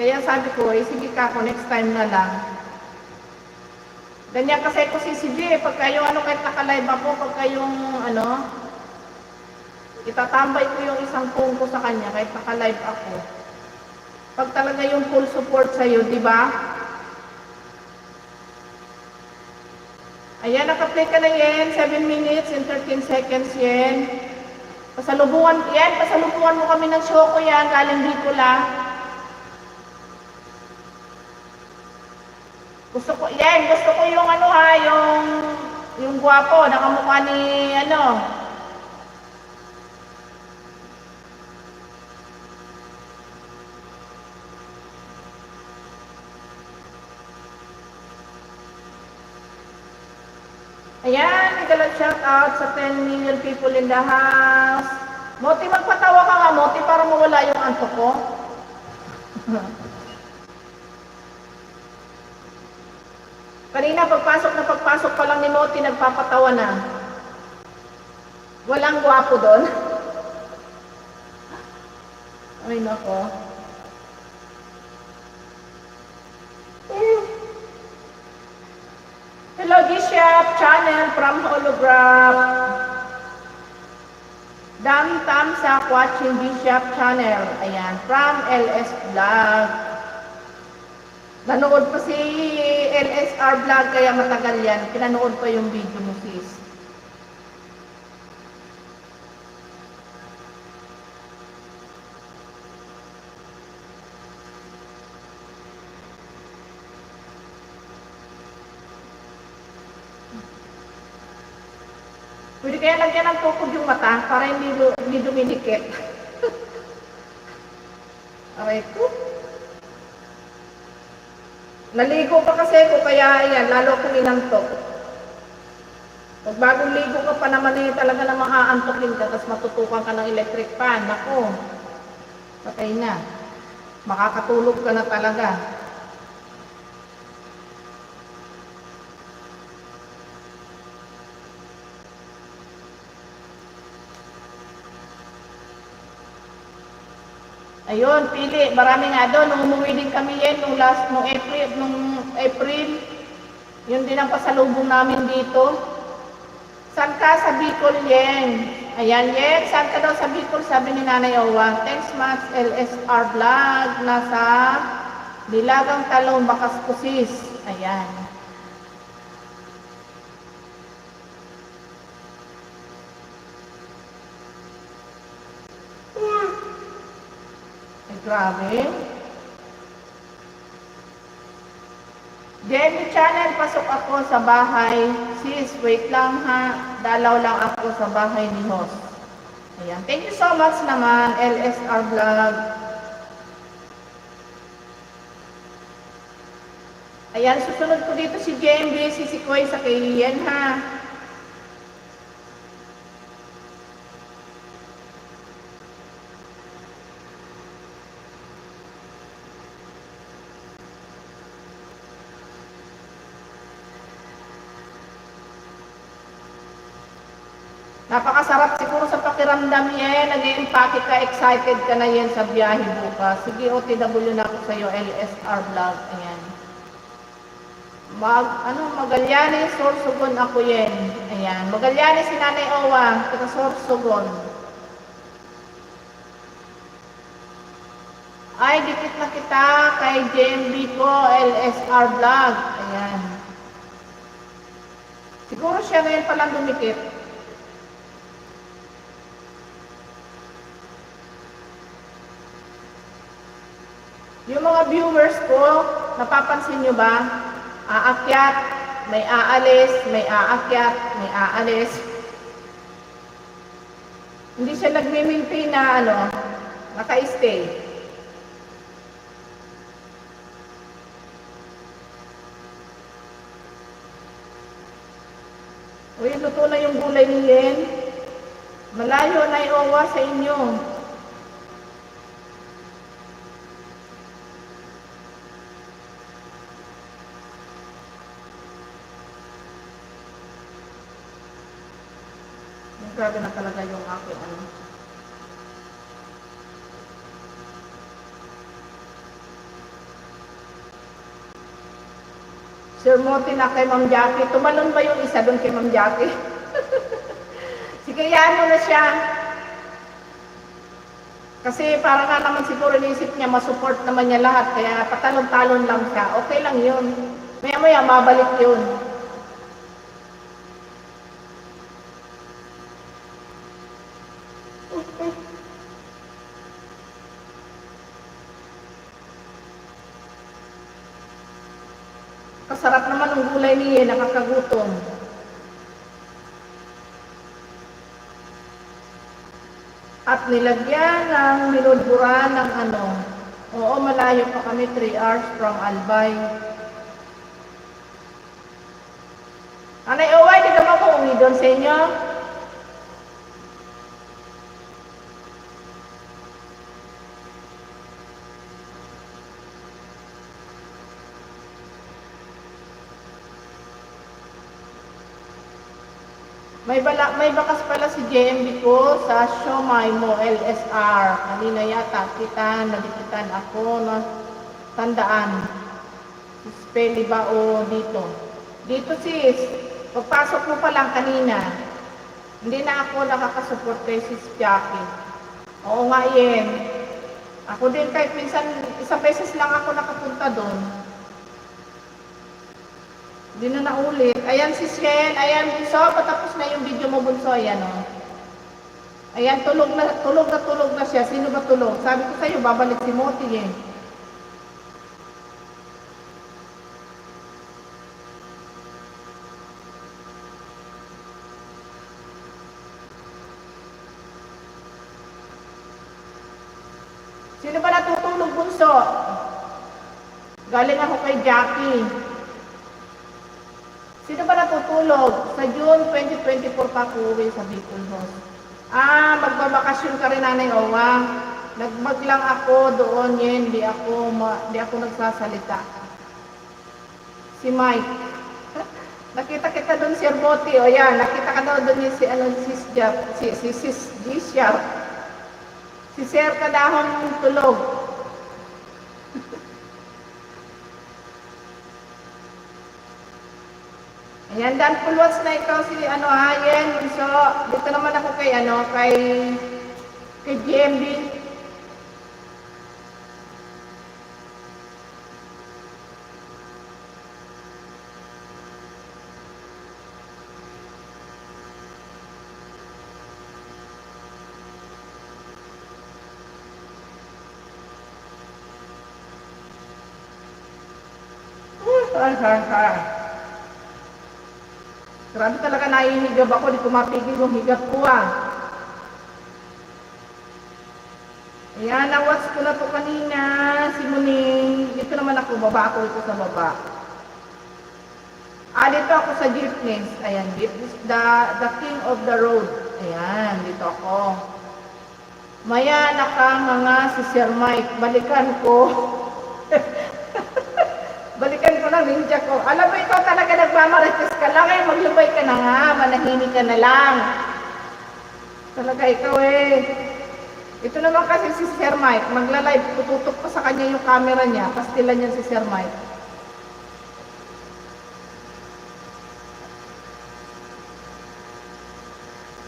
Kaya sabi ko, sige ka ako, next time na lang. Ganyan kasi ko si CJ, pagka yung ano, kahit naka-live ako, pagka yung ano, itatambay ko yung isang phone ko sa kanya, kahit naka-live ako. Pag talaga yung full support sa'yo, di ba? Ayan, naka-play ka na yan. 7 minutes and 13 seconds yan. Pasalubungan mo kami ng Shoko yan, galing Bicol. Gusto ko yung ano ha, yung gwapo, nakamukha ni ano. Ayan, nagalag shout out sa 10 million people in the house. Moti, magpatawa ka nga, Moti, para mawala yung antok ko. Kanina, pagpasok pa lang ni Moti, nagpapatawa na. Walang gwapo doon. Ay, nako. G-Shop channel from Holograph. Dam Tamsak watching G-Shop channel. Ayan, from LS Vlog. Nanood pa si LSR Vlog kaya matagal yan. Pinanood pa yung video mo, sis. Pwede kaya lagyan ng tukod yung mata para hindi dumidikit. Aray ko. Naligo pa kasi ko kaya yan, lalo kong inantok. Pag bagong ligo ka pa naman talaga na maaantokin ka, tapos matutukan ka ng electric fan. Ako, patay na. Makakatulog ka na talaga. Ayun, pili. Marami nga doon. Nung umuwi din kami yan, nung April, yun din ang pasalubong namin dito. Saan ka? Sa Bicol, Yeng. Ayan, Yeng. Saan ka daw sa Bicol? Sabi ni Nanay Owa. Thanks much, LSR Vlog. Nasa Nilagang Talong, Bakas Kusis. Ayan. Grabe. Jenny Channel, pasok ako sa bahay. Sis, wait lang ha. Dalaw lang ako sa bahay ni host. Ayan. Thank you so much naman, LSR Vlog. Ayan, susunod ko dito si JMB, si Koy sa Kailian ha. Napakasarap siguro sa pakiramdam yan. Nag-i-impake ka, excited ka na yan sa biyahe bukas. Sige, OTW na ako sa iyo, LSR Vlog. Ayan. Magallanes, Sorsogon ako yan. Ayan. Magallanes si Nanay Owa, taga Sorsogon. Ay, dikit na kita kay JMB ko, LSR Vlog. Ayan. Siguro siya ngayon palang dumikit. Yung mga viewers ko, napapansin nyo ba? Aakyat, may aalis, may aakyat, may aalis. Hindi siya nagme-maintain na naka-stay. Uy, luto na yung gulay ni Yen. Malayo na Owa sa inyo. Grabe na talaga yung aking Sir Moti na kay Ma'am Jackie. Tumalon ba yung isa doon kay Ma'am Jackie? Sige, yan mo na siya. Kasi para nga naman siguro niisip niya, masupport naman niya lahat. Kaya patalon-talon lang siya. Okay lang yun. Maya-maya, mabalik yun. Kasarap naman ang gulay niya, nakakagutom. At nilagyan ng minudburan ng Oo, malayo pa kami, 3 hours from Albay. Anay Oway, di ka makuungi doon sa inyo? May bakas pala si JMB ko sa Siomay mo, LSR. Kanina yata nadikitan ako na tandaan. Spelly ba o dito? Dito sis, pagpasok mo pa lang kanina, hindi na ako nakakasupport kay sis Jackie. Oo nga Yen. Ako din kahit minsan, isang beses lang ako nakapunta doon. Hindi na naulit. Ayan sis Yen, ayan Bunso, patapos na yung video mo Bunso, ayan o. Ayan, tulog na siya. Sino ba tulog? Sabi ko sa'yo, babalik si Moti eh. Sino ba natutulog Bunso? Galing ako kay Jackie. Sino ba natutulog? Sa June 2024 pa ako uwi sa Bicol House. Magbabakasyon ka rin Nanay Owa. Nagmag lang ako doon Yen, di ako nagsasalita. Si Mike. Nakita kita doon si Arboti, o yan, nakita ka daw doon si Sis Gisha. Si Sir Kadahon tulog. Ayan, Dan Pulwats na ikaw si Hayen. So, dito naman ako kay GMB. Grabe talaga nahihigab ako, di ko mapigil yung higab ko Ayan, na-watch ko na to kanina, si Muning. Dito naman ako, baba ako ito sa baba. Dito ako sa jeepneys. Ayan, jeepneys, the king of the road. Ayan, dito ako. Maya nakanganga si Sir Mike, balikan ko. Balikan ko ng ninja ko. Alam mo, ikaw talaga nagmamarites ka lang. Maglubay ka na nga. Manahimik ka na lang. Talaga ikaw Ito naman kasi si Sir Mike. Magla-live. Tututok pa sa kanya yung camera niya. Pastilan niya si Sir Mike.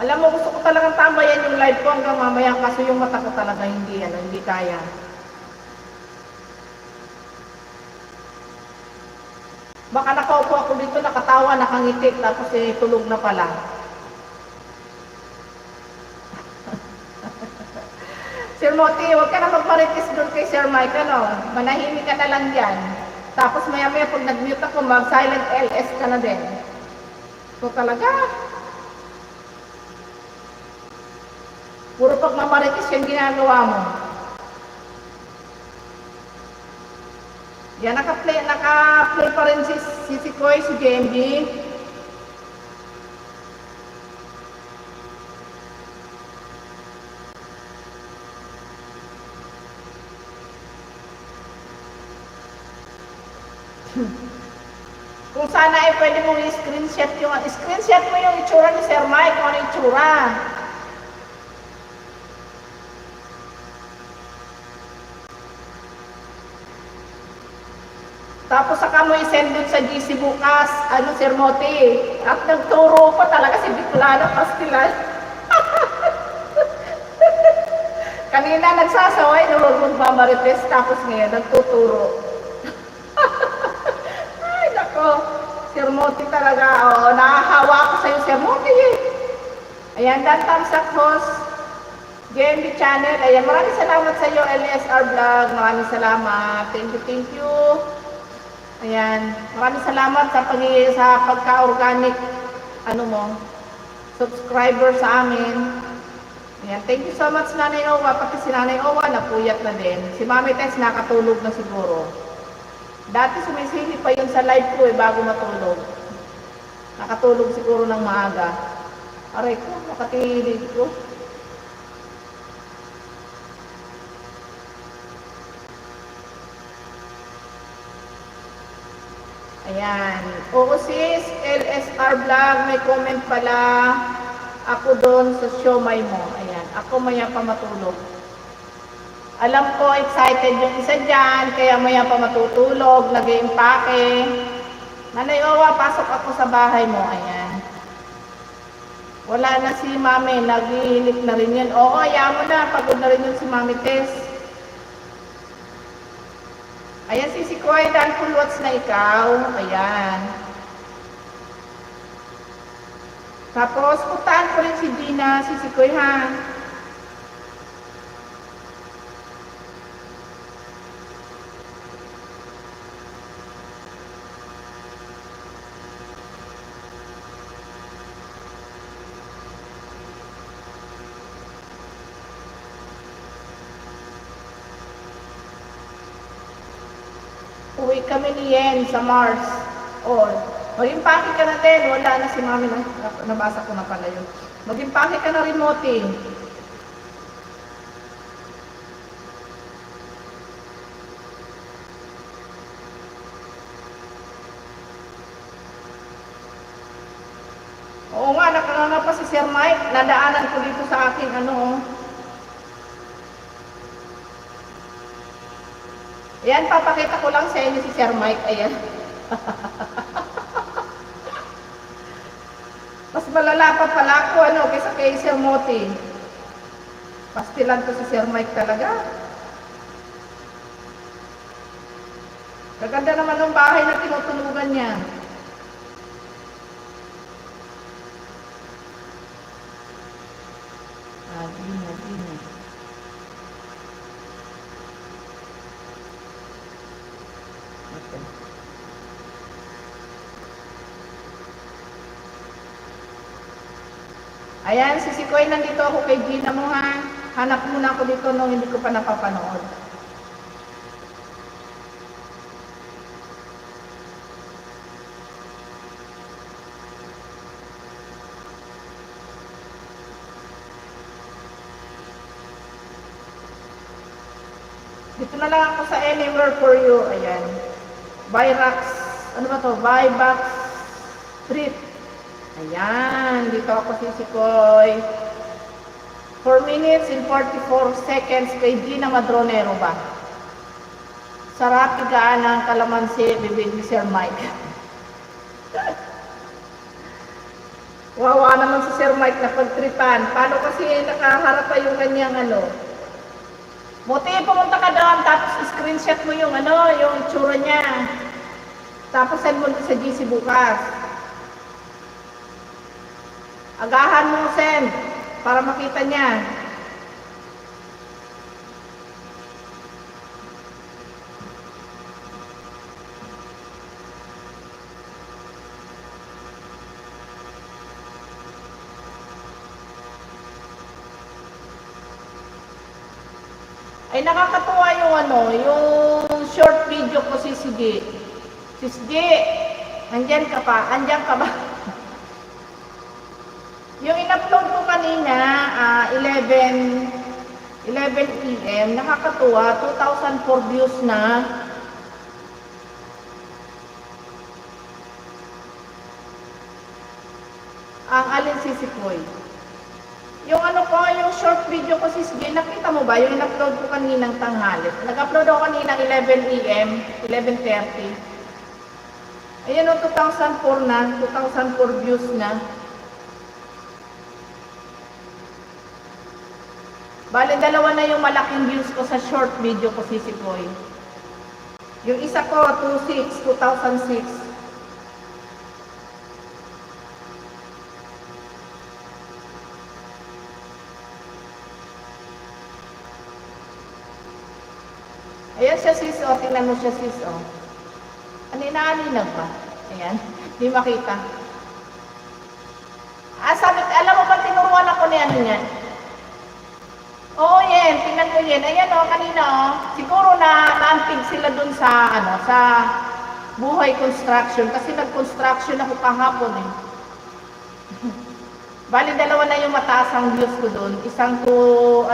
Alam mo, gusto ko talagang tambayan yung live ko hanggang mamaya. Kaso yung mata ko talaga hindi kaya. Baka nakaupo ako dito, nakatawa, nakangiti, tapos tulog na pala. Sir Moti, huwag ka na magmarites doon kay Sir Mike, manahimik ka na lang dyan. Tapos maya-maya pag nag-mute ako, mag-silent LS ka na din. So talaga, puro pag mamarites yung ginagawa mo. Yan, naka-play pa rin si Koy, si JMB. Kung sana pwede mong i-screenshot mo yung itsura ni Sir Mike, kung ano itsura. Tapos saka mo i-send dun sa GC bukas, Sir Moti. At nagturo pa talaga si Bicolano Pastilan. Kanina nagsasaway, huwag magmamarites, tapos ngayon nagtuturo. Ay, nako. Sir Moti talaga, nakahawa ako sa'yo, Sir Moti Ayan, Dan thumbs up host. JMB channel. Ayan, maraming salamat sa iyo, LSR Vlog. Maraming salamat. Thank you. Ayan, maraming salamat sa pagka-organic subscriber sa amin. Ayan, thank you so much Nanay Owa, pati si Nanay Owa napuyat na din. Si Mami Tess nakatulog na siguro. Dati sumisili pa yun sa live ko bago matulog. Nakatulog siguro ng maaga. Aray ko, makatihilid ko. Ayan. Oo sis, LSR Vlog, may comment pala ako doon sa siomay mo. Ayan. Ako maya pa matulog. Alam ko, excited yung isa dyan, kaya maya pa matutulog, nag-iimpake. Nanay Owa, pasok ako sa bahay mo. Ayan. Wala na si Mami. Nag-iinip na rin yan. Oo, ayaw mo na. Pagod na rin yun si Mami Tess. Ayan si Sikoy. Dahil full watch na ikaw. Ayan. Tapos, puntaan ko rin si Gina, si Sikoy ha. Uwi kami ni Yen sa Mars. Mag-impake ka na din. Wala na si Mami. Nabasa ko na pala yun. Mag-impake ka na rin, Moti. Oo nga, nakanganga pa si Sir Mike. Nadaanan ko dito sa aking Ayan, papakita ko lang sa inyo si Sir Mike. Ayan. Mas malala pa pala ako, kaysa kay Sir Moti. Pastilan to si Sir Mike talaga. Kaganda naman ng bahay na tinutulugan niya. Gina. Okay. Ayan, si Sikoy, nandito ako kay Gina mo ha. Hanap muna ako dito nung hindi ko pa napapanood. Dito na lang ako sa Anywhere for You. Ayan. Byrax. Ano ba to? Bybax Street. Ayan. Dito ako si Sikoy. 4 minutes and 44 seconds kay Gina Madronero ba? Sarap higaan ng kalamansi, bibig ni Sir Mike. Wawa naman si Sir Mike na pagtripan. Paano kasi nakaharap pa yung kanyang Buti, pumunta ka doon, tapos screenshot mo yung yung itsura niya. Tapos send mo sa GC bukas. Agahan mo send, para makita niya. Ay nakakatuwa yung yung short video ko si Sige. Si Sige, andyan ka ba? Yung in-upload ko kanina, 11 PM, nakakatuwa, 2,004 views na. Ang alin si Sikoy. Yung yung short video ko si Sige, nakita mo ba? Yung in-upload ko kaninang tanghali. Nag-upload ako kaninang 11 AM, 11:30. Ayan 2004 na, 2004 views na. Bale, dalawa na yung malaking views ko sa short video ko si Sikoy. Yung isa ko, 2006. Ayan siya sis, tingnan mo siya sis, Naalinag ba? Ayan, hindi makita. Sabi, alam mo ba, tinuruan ako ni niyan? Oo, yan, tingnan mo yan. Ayan kanina siguro naampig sila dun sa, sa Buhay Construction, kasi nag-construction ako kahapon Bali, dalawa na yung mataas ang views ko dun. Isang 2.4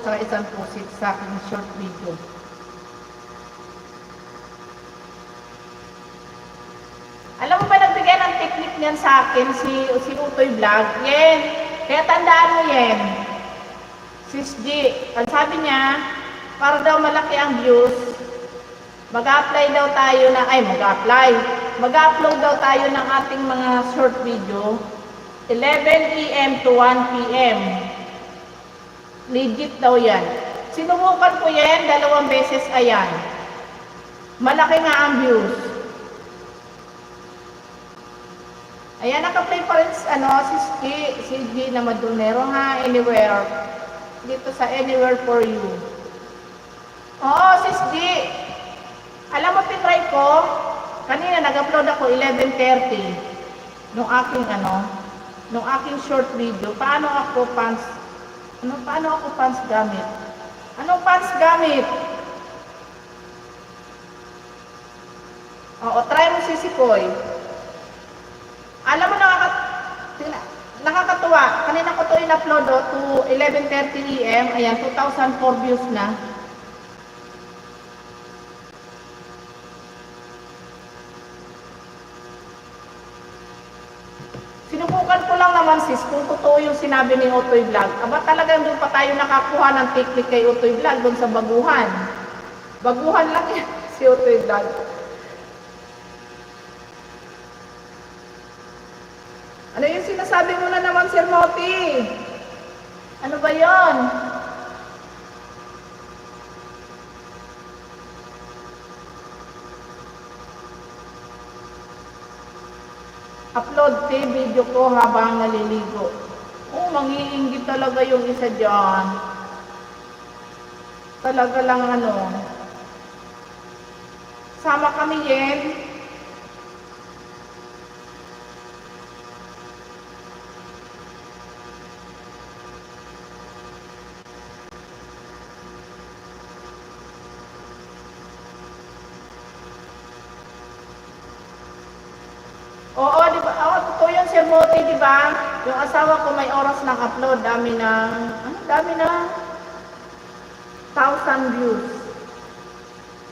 saka isang 2.6 sa aking short video. Alam mo ba, nagbigay ng technique niyan sa akin, si Utoy Vlog. Yen, kaya tandaan mo Yen. Sis G, ang sabi niya, para daw malaki ang views, Mag-apply daw tayo na, mag-upload daw tayo ng ating mga short video 11 AM to 1 PM. Legit daw yan. Sinubukan ko yan, 2 beses, ayan. Malaki nga ang views. Ayan, naka-play pa rin si Gina Madronero ha, anywhere. Dito sa Anywhere for You. Oo, Sis G. Alam mo, tinry ko, kanina nag-upload ako 11:30 nung aking short video. Paano ako pants gamit? Anong pants gamit? Oo, try mo sisikoy. Alam mo, nakakatuwa. Kanina ko to in-upload to 11:30 AM. Ayan, 2,004 views na. Sinubukan ko lang naman sis kung totoo yung sinabi ni Otoy Vlog. Aba talagang doon pa tayo nakakuha ng technique kay Otoy Vlog doon sa baguhan. Baguhan lang yan si Otoy Vlog. Ano yung sinasabi mo na naman, Sir Moti? Ano ba yon? Upload video ko habang naliligo. Oh, mangiinggit talaga yung isa dyan. Talaga lang sama kami yen. Oo, di ba? Oo, totoo yun, Sir Moti, di ba? Yung asawa ko may oras ng upload, dami ng 1,000 views.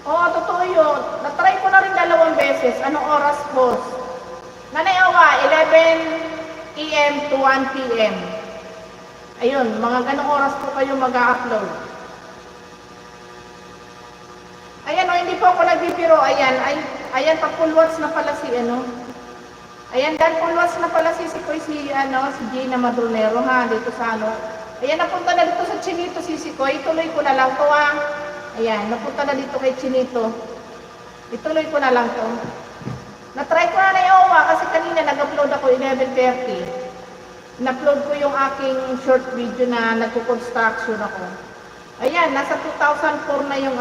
Oo, totoo yun. Natry ko na rin 2 beses. Anong oras, boss? Nanayawa, 11 AM to 1 PM. Ayun, mga ganong oras po kayo mag-upload. Ayan, hindi po ako nagbibiro. Ayan, pa-full watch na pala si Ayan, dan full watch na pala si Gina Madronero ha, dito sa Ayan, napunta na dito sa Chinito si Koy. Ituloy ko na lang to ha. Ayan, napunta na dito kay Chinito. Ituloy ko na lang to. Na-try ko na Owa kasi kanina nag-upload ako 11:30. In-upload ko yung aking short video na nagko-construction ako. Ayan, nasa 2,004 na yung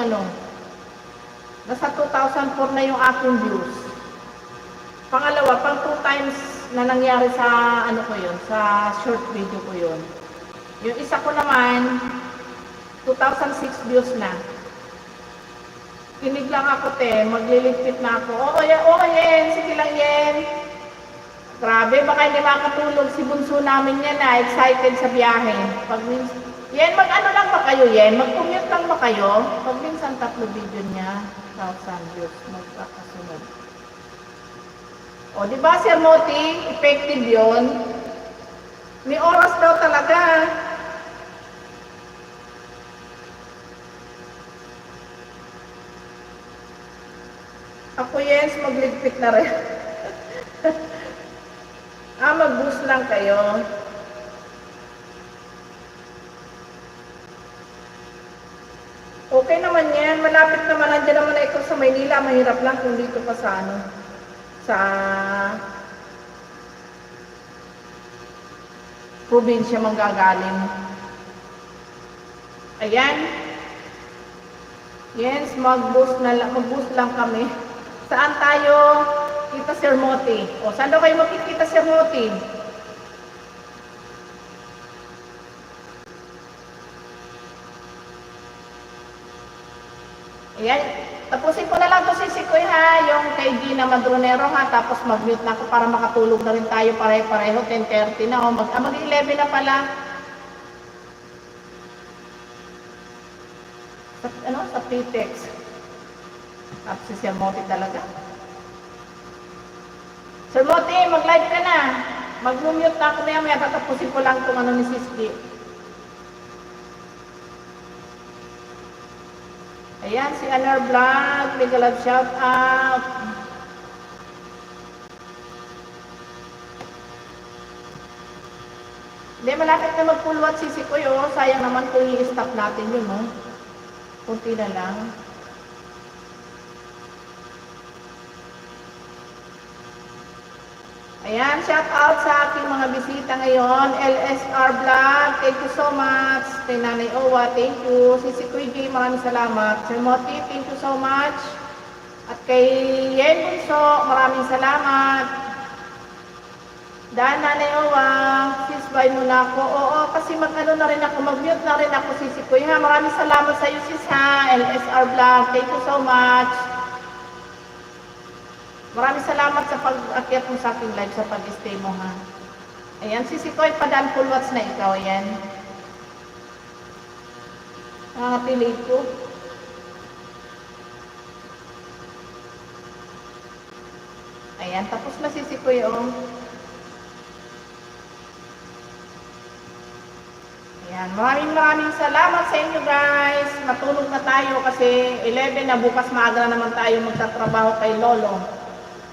Nasa 2,004 na yung aking views. Pangalawa, pang 2 times na nangyari sa sa short video ko yun. Yung isa ko naman, 2006 views na. Kinig lang ako magliligpit na ako. Oo, yen, sige lang yen. Grabe, baka hindi makatulog si bunso namin yan na excited sa biyahe. Yen, lang ba kayo yen? Mag-commute lang ba kayo? Pag minsan 3 video niya, 1,000 views, magkakasunod. O, di ba, Sir Moti? Effective yun. May oras daw talaga. Ako, yes, magligpit na rin. Mag-boost lang kayo. Okay naman yan. Malapit naman. Nandiyan naman na ito sa Maynila. Mahirap lang kung dito pa sa sa probinsya manggagaling. Ayan. Yes, mag-boost lang kami. Saan tayo? Kita Sir Moti. O, saan daw kayo makikita Sir Moti? Ayan. Tapusin ko na lang to si Koy ha, yung kay Gina Madronero ha, tapos mag-mute na ako para makatulog na rin tayo pareho-pareho, 10:30 na, mag-11 na pala. Sa pretext. Tapos si Sir Moti talaga. Sir Moti, mag-live ka na. Mag-mute na ako maya, tatapusin ko lang itong ni Siski. Ayan, si Anar Vlog, mega love shout out. Hindi, malapit na mag-full watch si Sikoy, oh. Sayang naman kung i-stop natin yun, oh. Kunti na lang. Ayan, shout out sa aking mga bisita ngayon. LSR Vlog, thank you so much. Kay Nanay Owa, thank you. Si Sikoy J, maraming salamat. Sir Moti, thank you so much. At kay Yen Bunso, maraming salamat. Dan, Nanay Owa, sis, bye muna ako. Oo, kasi mag-ano na rin ako, mag-mute na rin ako si Sikoy, ha. Maraming salamat sa iyo, sis, ha. LSR Vlog, thank you so much. Maraming salamat sa pag-akyat mo sa aking live, sa pag-stay mo, ha. Ayan, si Sikoy, padaan full watch na ikaw, ayan. Nakakatilig ko. Ayan, tapos na si Sikoy, oh. Ayan, maraming salamat sa inyo, guys. Matulog na tayo kasi 11 na, bukas maaga na naman tayo magtatrabaho kay Lolo.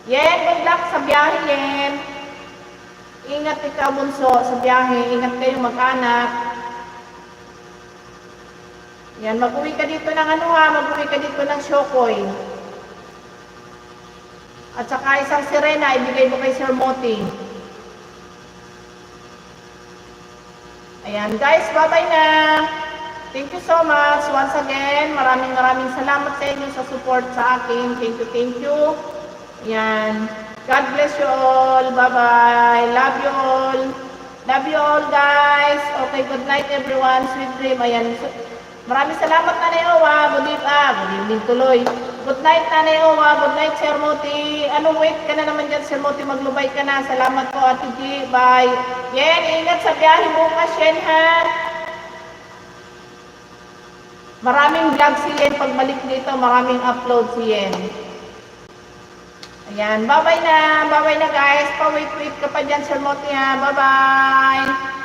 Yen, good luck sa biyahe, Yen. Ingat ikaw, Bunso, sa biyahe. Ingat kayong mag-anak. Yan, mag-uwi ka dito ng ano, ha. Mag-uwi ka dito ng Shokoy. At saka isang sirena, ibigay mo kay Sir Moti. Ayan, guys, bye-bye na. Thank you so much. Once again, maraming salamat sa inyo sa support sa akin. Thank you. Ayan. God bless you all. Bye-bye. Love you all. Love you all, guys. Okay, good night, everyone. Sweet dream. Ayan. Maraming salamat, Nanay Owa. Good evening tuloy. Good night, Nanay Owa. Good night, Sir Moti. Ano, wait ka na naman dyan, Sir Moti. Maglubay ka na. Salamat po, Ate G. Bye. Yen, ingat sa biyahe bukas, Yen, ha. Maraming vlog si Yen. Pagbalik dito, maraming upload si Yen. Ayan, bye-bye na. Bye-bye na, guys. Pa-wait ka pa dyan, Sir Moti, ha. Bye-bye.